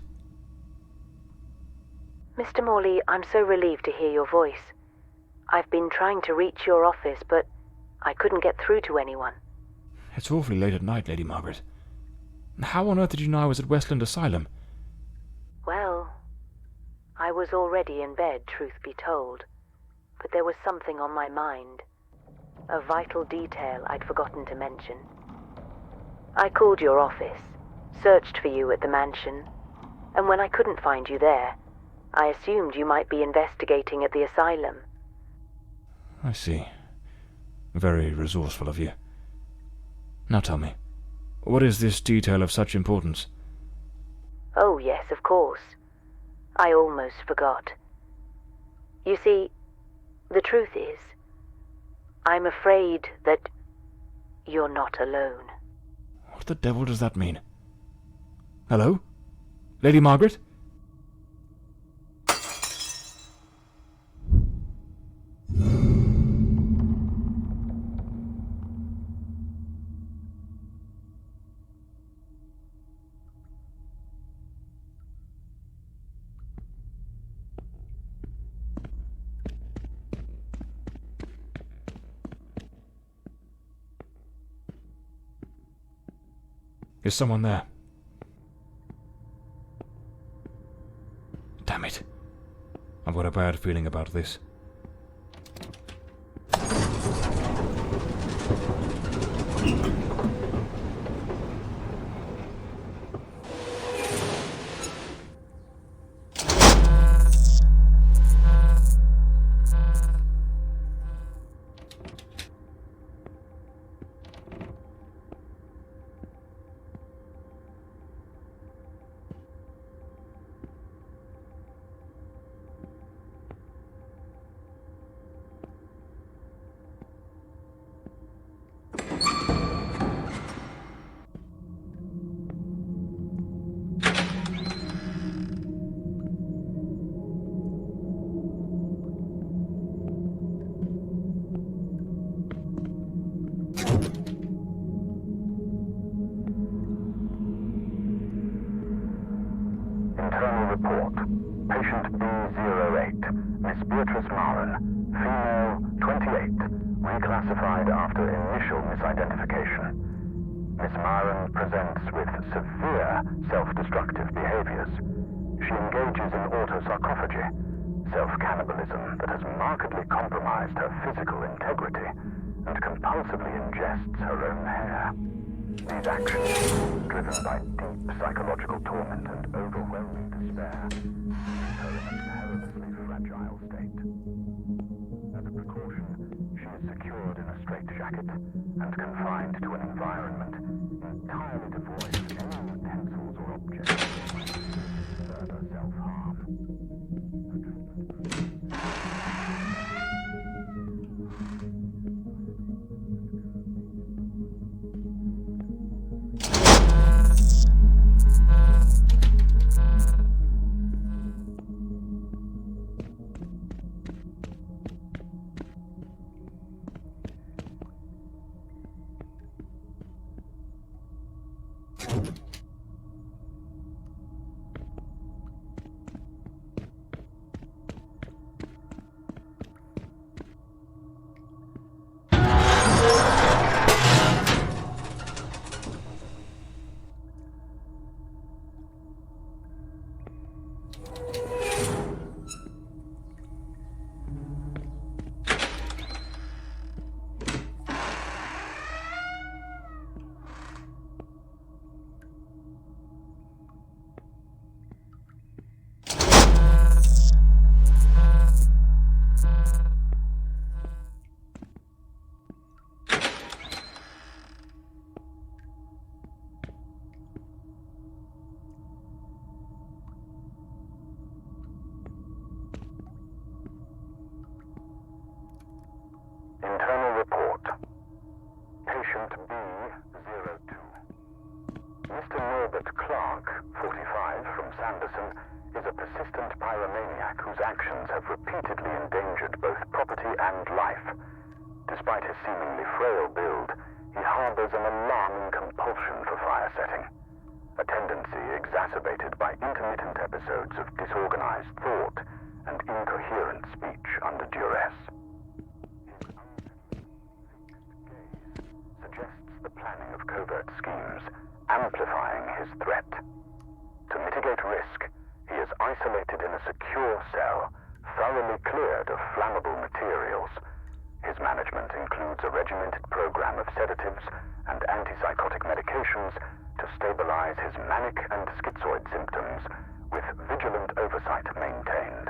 Mr. Morley, I'm so relieved to hear your voice. I've been trying to reach your office, but I couldn't get through to anyone. It's awfully late at night, Lady Margaret. How on earth did you know I was at Westland Asylum? Well, I was already in bed, truth be told. But there was something on my mind. A vital detail I'd forgotten to mention. I called your office, searched for you at the mansion, and when I couldn't find you there, I assumed you might be investigating at the asylum. I see. Very resourceful of you. Now tell me, what is this detail of such importance? Oh, yes, of course. I almost forgot. You see, the truth is, I'm afraid that you're not alone. What the devil does that mean? Hello? Lady Margaret? Is someone there? Damn it. I've got a bad feeling about this. Internal report. Patient B08, Miss Beatrice Marin, female, 28, reclassified after initial misidentification. Miss Marin presents with severe self-destructive behaviors. She engages in autosarcophagy, self-cannibalism that has markedly compromised her physical integrity, and compulsively ingests her own hair. These actions, driven by deep psychological torment and overwhelming despair, leave her in a perilously fragile state. As a precaution, she is secured in a straitjacket and confined to an environment entirely devoid of any utensils or objects that might further self-harm. Internal report. Patient B02. Mr. Norbert Clark, 45, from Sanderson, is a persistent pyromaniac whose actions have repeatedly endangered both property and life. despite his seemingly frail build, he harbors an alarming compulsion for fire setting, a tendency exacerbated by intermittent episodes of disorganized thought and incoherent speech under duress. His gaze suggests the planning of covert schemes, amplifying his threat. To mitigate risk, he is isolated in a secure cell, thoroughly cleared of flammable materials. His management includes a regimented program of sedatives and antipsychotic medications to stabilize his manic and schizoid symptoms, with vigilant oversight maintained.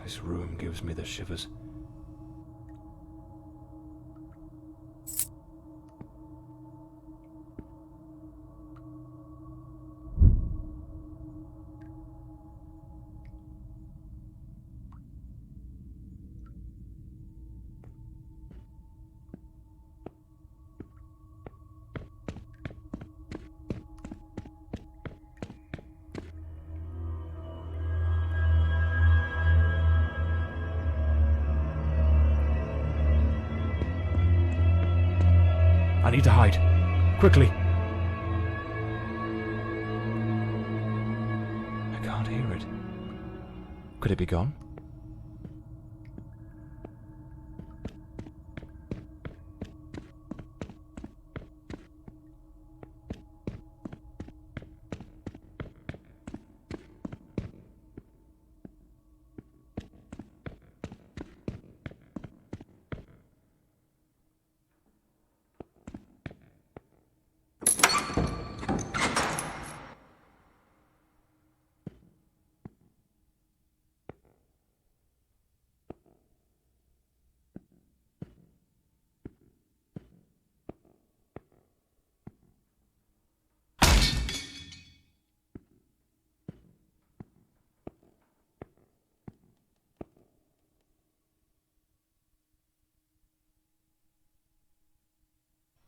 This room gives me the shivers. I need to hide. Quickly! I can't hear it. Could it be gone?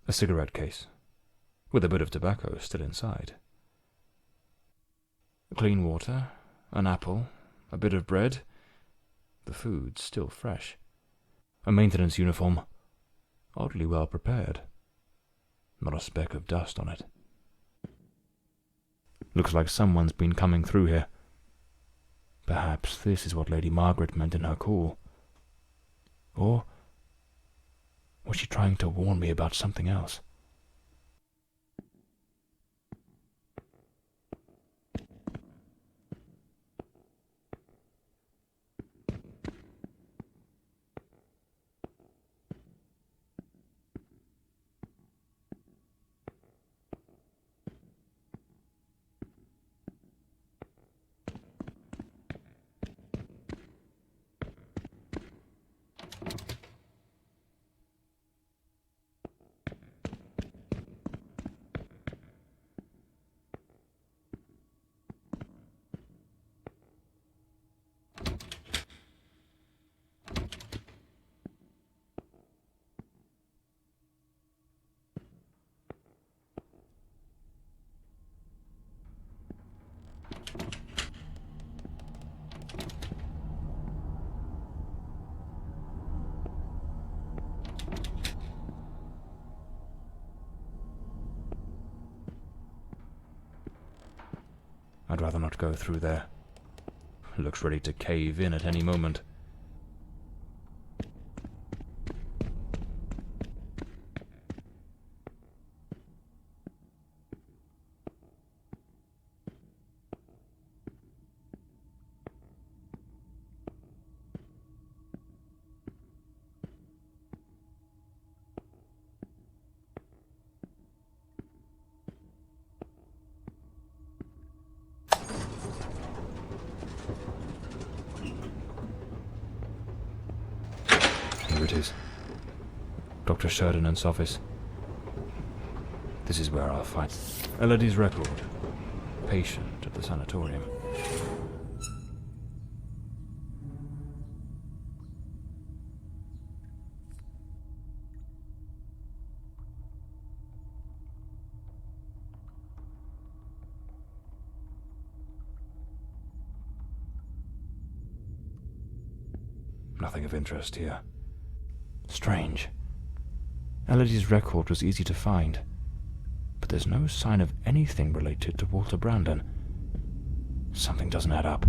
A cigarette case, with a bit of tobacco still inside. Clean water, an apple, a bit of bread, the food still fresh. A maintenance uniform, oddly well prepared. Not a speck of dust on it. Looks like someone's been coming through here. Perhaps this is what Lady Margaret meant in her call. Or was she trying to warn me about something else? I'd rather not go through there. Looks ready to cave in at any moment. Here it is. Dr. Sheridan's office. This is where I'll find Elodie's record. Patient at the sanatorium. Nothing of interest here. Strange. Elodie's record was easy to find, but there's no sign of anything related to Walter Brandon. Something doesn't add up.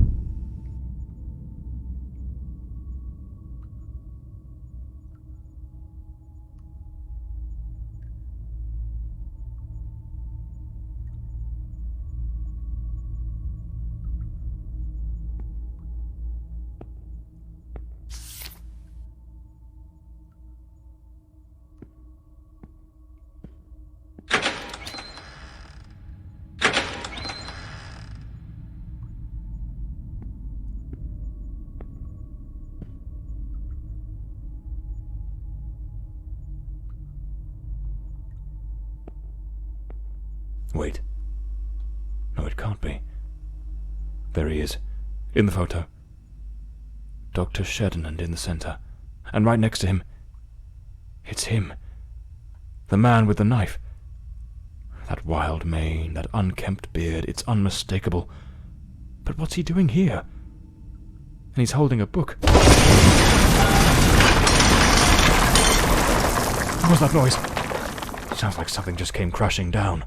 Wait. No, it can't be. There he is, in the photo. Dr. Sheridan in the center, and right next to him, it's him. The man with the knife. That wild mane, that unkempt beard, it's unmistakable. But what's he doing here? And he's holding a book. What was that noise? Sounds like something just came crashing down.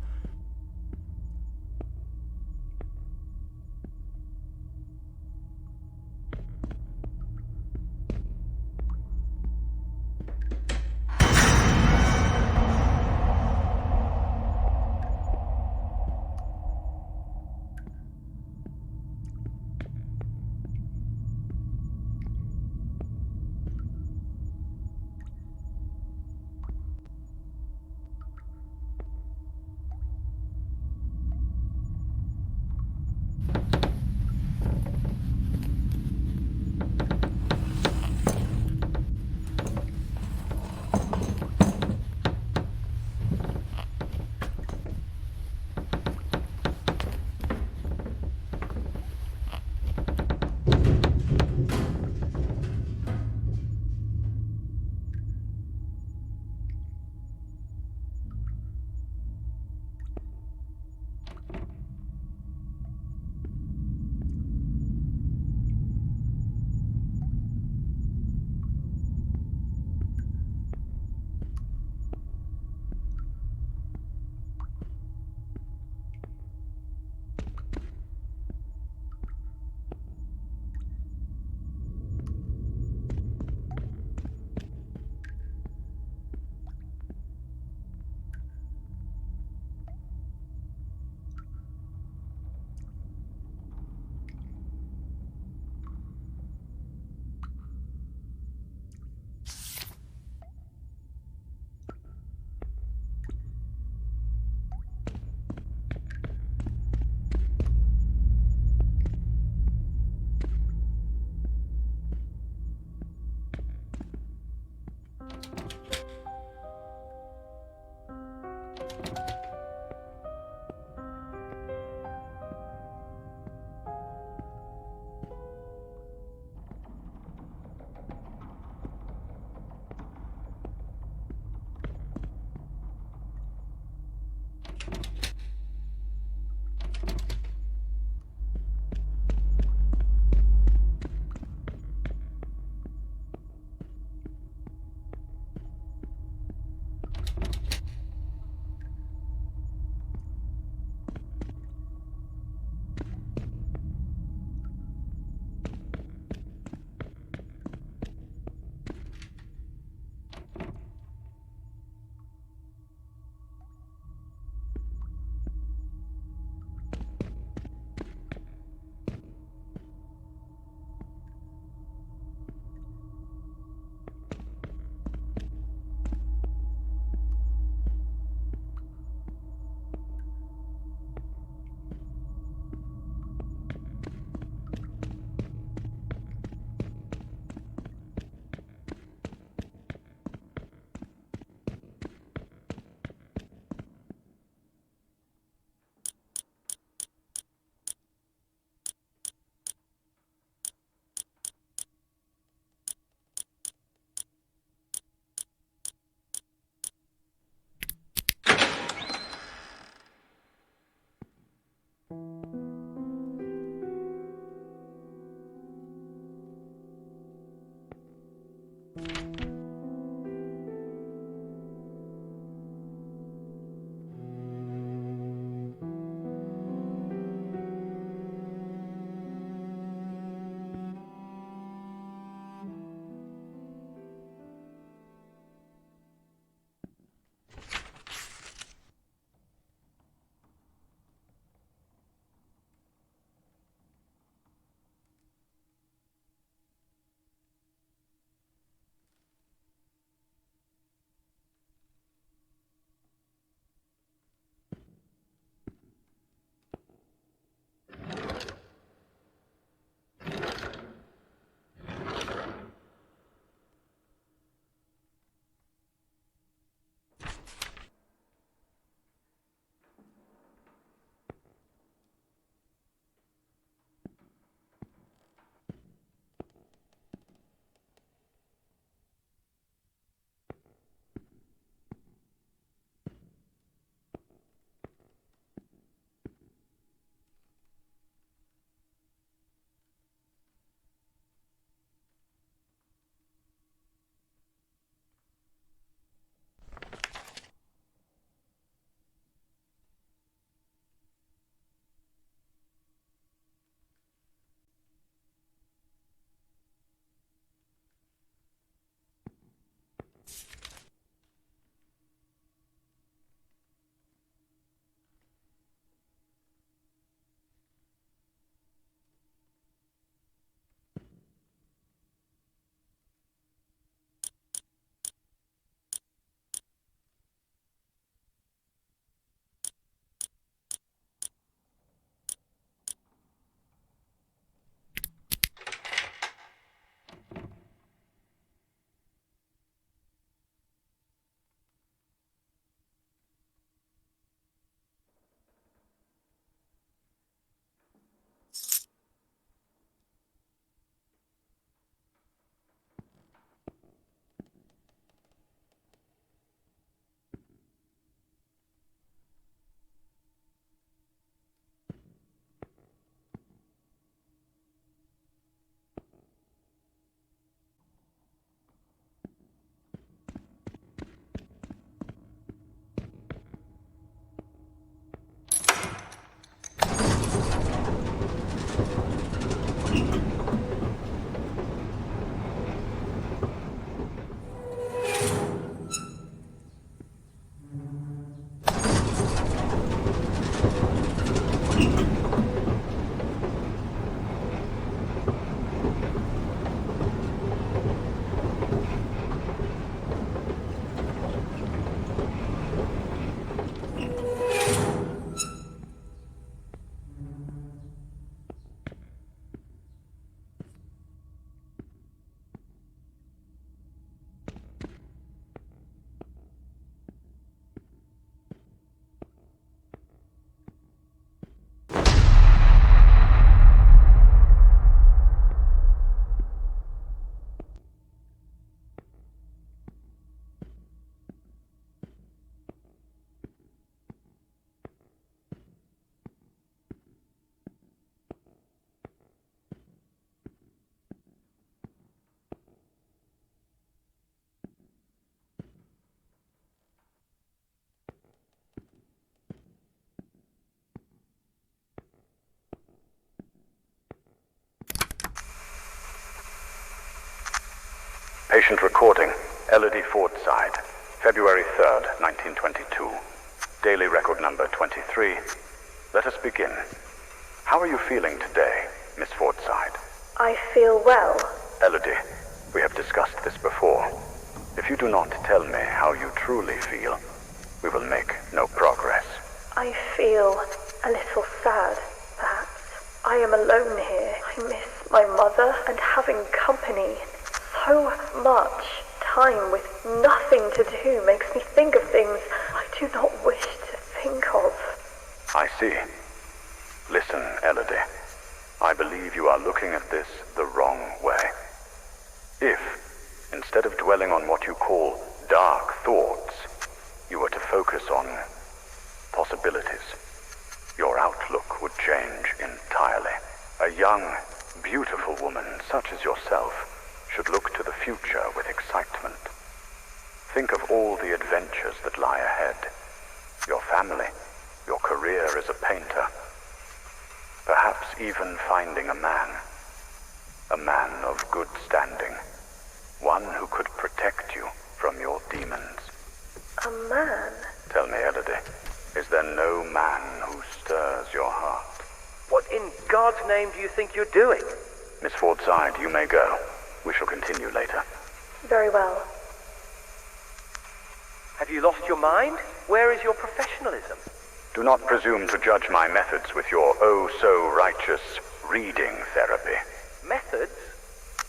Patient recording, Elodie Fordside, February 3rd, 1922. Daily record number 23. Let us begin. How are you feeling today, Miss Fordside? I feel well. Elodie, we have discussed this before. If you do not tell me how you truly feel, we will make no progress. I feel a little sad, perhaps. I am alone here. I miss my mother and having company. So much time with nothing to do makes me think of things I do not wish to think of. I see. Listen, Elodie. I believe you are looking at this the wrong way. If, instead of dwelling on what you call dark thoughts, you were to focus on possibilities, your outlook would change entirely. A young, beautiful woman such as yourself should look to the future with excitement. Think of all the adventures that lie ahead. Your family, your career as a painter. Perhaps even finding a man of good standing. One who could protect you from your demons. A man? Tell me, Elodie, is there no man who stirs your heart? What in God's name do you think you're doing? Miss Fordside, you may go. We shall continue later. Very well. Have you lost your mind? Where is your professionalism? Do not presume to judge my methods with your oh-so-righteous reading therapy. Methods?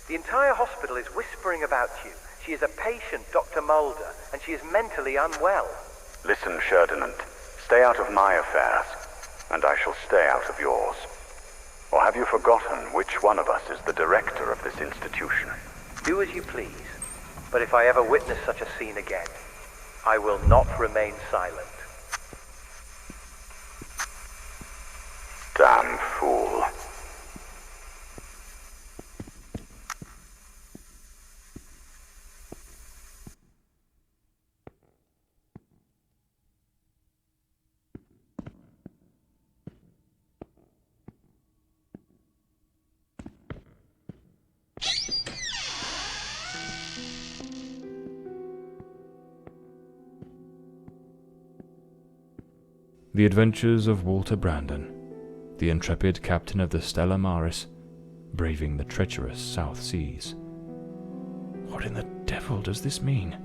The entire hospital is whispering about you. She is a patient, Dr. Mulder, and she is mentally unwell. Listen, Ferdinand. Stay out of my affairs, and I shall stay out of yours. Or have you forgotten which one of us is the director of this institution? Do as you please, but if I ever witness such a scene again, I will not remain silent. Damn fool. The Adventures of Walter Brandon, the intrepid captain of the Stella Maris, braving the treacherous South Seas. What in the devil does this mean?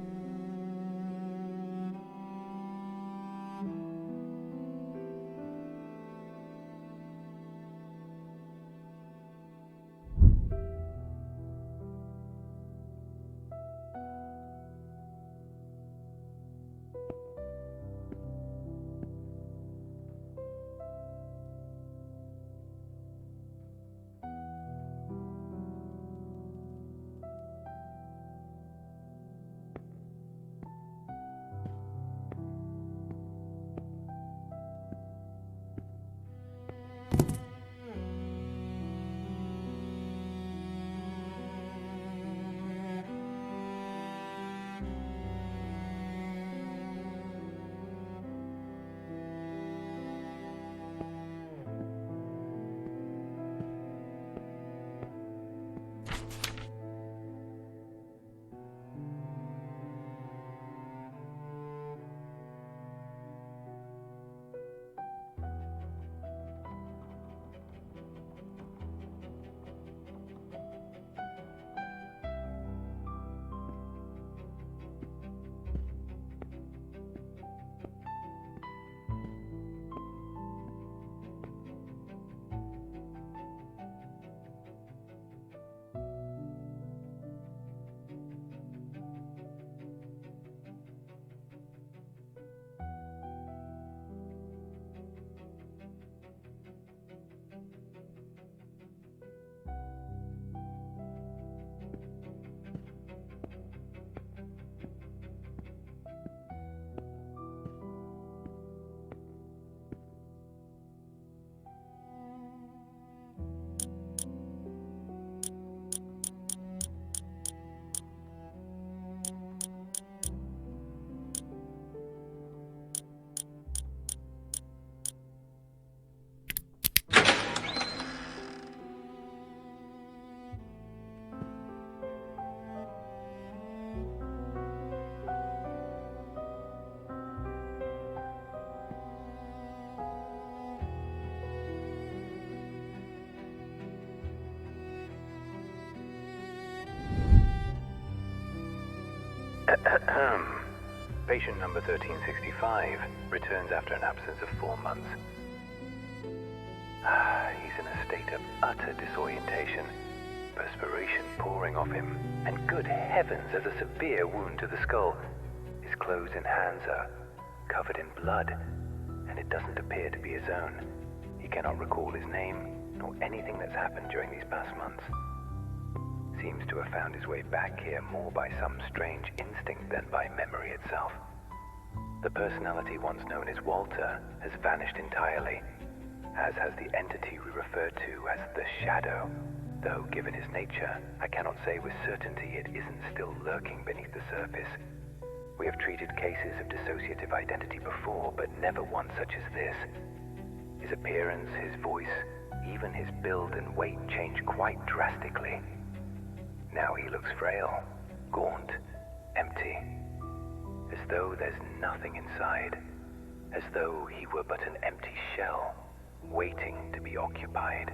Patient number 1365 returns after an absence of 4 months. He's in a state of utter disorientation, perspiration pouring off him, and good heavens, there's a severe wound to the skull. His clothes and hands are covered in blood, and it doesn't appear to be his own. He cannot recall his name, nor anything that's happened during these past months. Seems to have found his way back here more by some strange instinct than by memory itself. The personality once known as Walter has vanished entirely, as has the entity we refer to as the Shadow, though given his nature, I cannot say with certainty it isn't still lurking beneath the surface. We have treated cases of dissociative identity before, but never one such as this. His appearance, his voice, even his build and weight change quite drastically. Now he looks frail, gaunt, empty, as though there's nothing inside, as though he were but an empty shell, waiting to be occupied.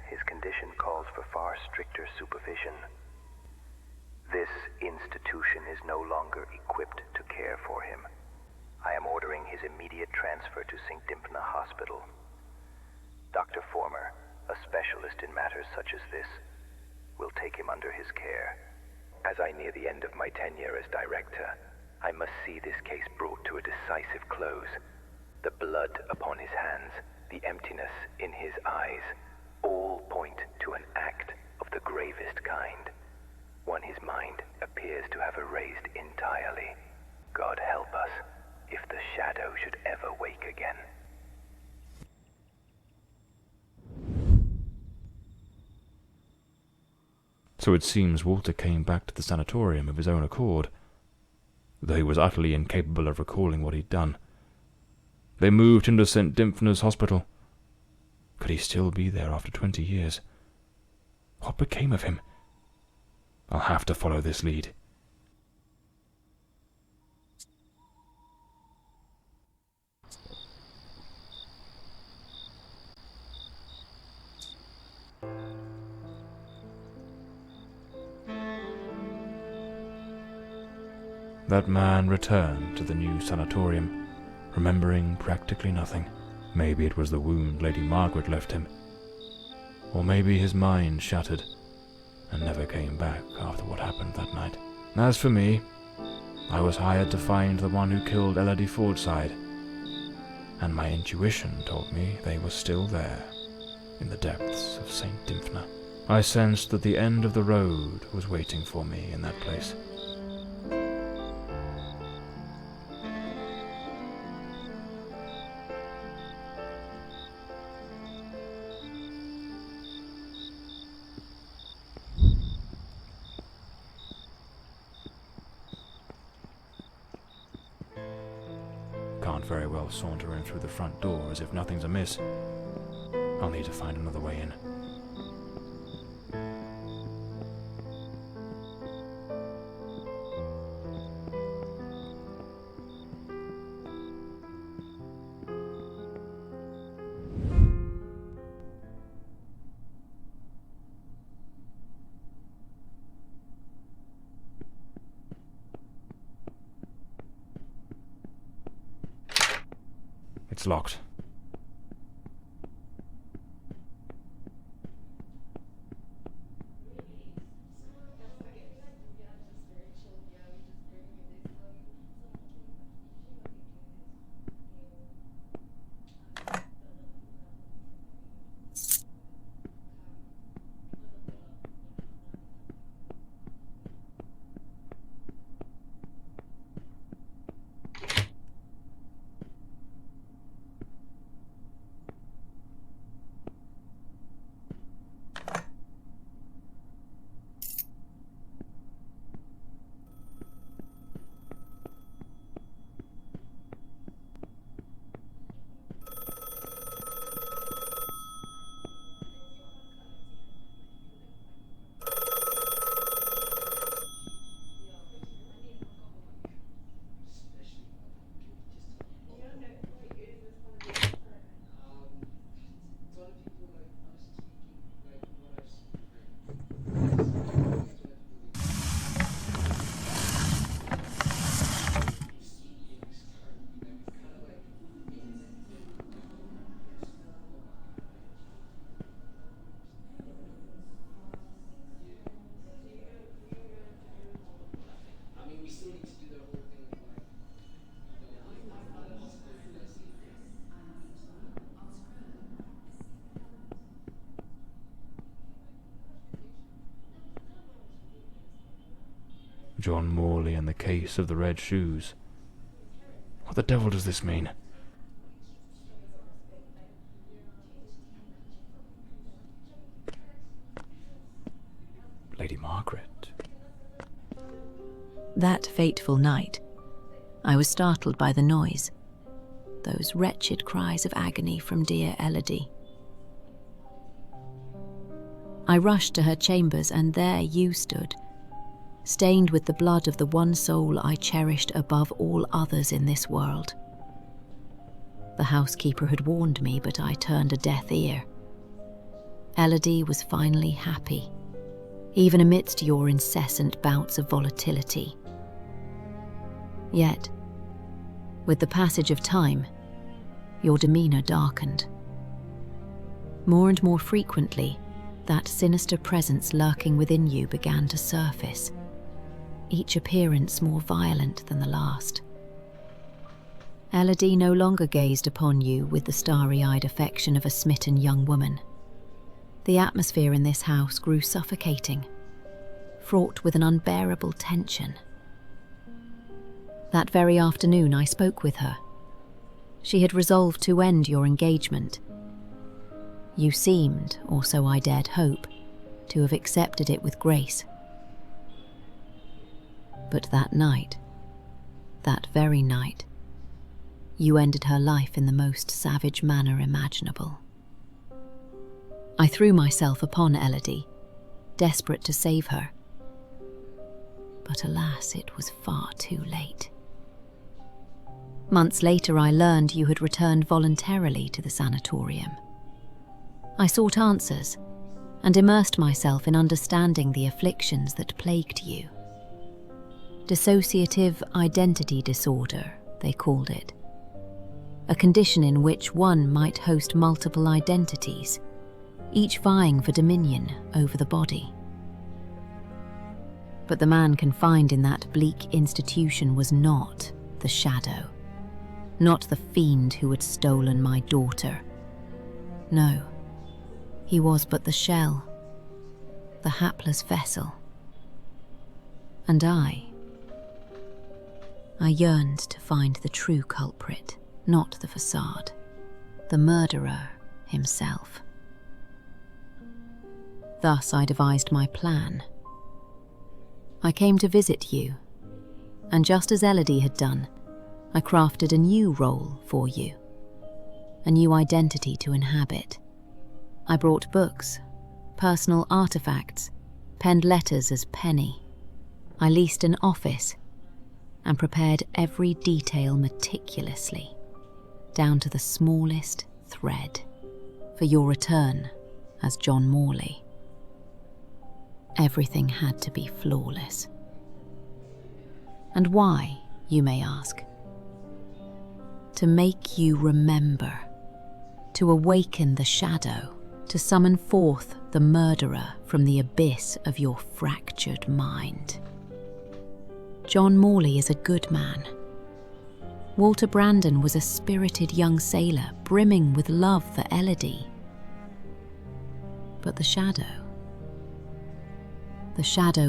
His condition calls for far stricter supervision. This institution is no longer equipped to care for him. I am ordering his immediate transfer to St. Dymphna Hospital. Dr. Former, a specialist in matters such as this, will take him under his care. As I near the end of my tenure as director, I must see this case brought to a decisive close. The blood upon his hands, the emptiness in his eyes, all point to an act of the gravest kind. One his mind appears to have erased entirely. God help us, if the Shadow should ever wake again. So it seems Walter came back to the sanatorium of his own accord, though he was utterly incapable of recalling what he'd done. They moved him to St. Dymphna's Hospital. Could he still be there after 20 years? What became of him? I'll have to follow this lead. That man returned to the new sanatorium, remembering practically nothing. Maybe it was the wound Lady Margaret left him. Or maybe his mind shattered and never came back after what happened that night. As for me, I was hired to find the one who killed Elodie Fordside, and my intuition told me they were still there, in the depths of St. Dymphna. I sensed that the end of the road was waiting for me in that place. Can't very well saunter in through the front door as if nothing's amiss. I'll need to find another way in. It's locked. John Morley and the case of the red shoes. What the devil does this mean? Lady Margaret. That fateful night, I was startled by the noise, those wretched cries of agony from dear Elodie. I rushed to her chambers, and there you stood, stained with the blood of the one soul I cherished above all others in this world. The housekeeper had warned me, but I turned a deaf ear. Elodie was finally happy, even amidst your incessant bouts of volatility. Yet, with the passage of time, your demeanour darkened. More and more frequently, that sinister presence lurking within you began to surface, each appearance more violent than the last. Elodie no longer gazed upon you with the starry-eyed affection of a smitten young woman. The atmosphere in this house grew suffocating, fraught with an unbearable tension. That very afternoon I spoke with her. She had resolved to end your engagement. You seemed, or so I dared hope, to have accepted it with grace. But that night, that very night, you ended her life in the most savage manner imaginable. I threw myself upon Elodie, desperate to save her. But alas, it was far too late. Months later, I learned you had returned voluntarily to the sanatorium. I sought answers and immersed myself in understanding the afflictions that plagued you. Dissociative identity disorder, they called it. A condition in which one might host multiple identities, each vying for dominion over the body. But the man confined in that bleak institution was not the shadow, not the fiend who had stolen my daughter. No, he was but the shell, the hapless vessel. And I yearned to find the true culprit, not the facade, the murderer himself. Thus I devised my plan. I came to visit you, and just as Elodie had done, I crafted a new role for you, a new identity to inhabit. I brought books, personal artifacts, penned letters as Penny. I leased an office and prepared every detail meticulously, down to the smallest thread, for your return as John Morley. Everything had to be flawless. And why, you may ask? To make you remember, to awaken the shadow, to summon forth the murderer from the abyss of your fractured mind. John Morley is a good man. Walter Brandon was a spirited young sailor, brimming with love for Elodie. But the shadow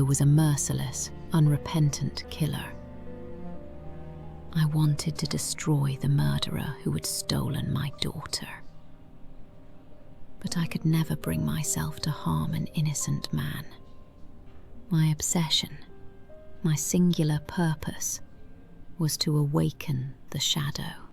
was a merciless, unrepentant killer. I wanted to destroy the murderer who had stolen my daughter. But I could never bring myself to harm an innocent man. My obsession, my singular purpose, was to awaken the shadow.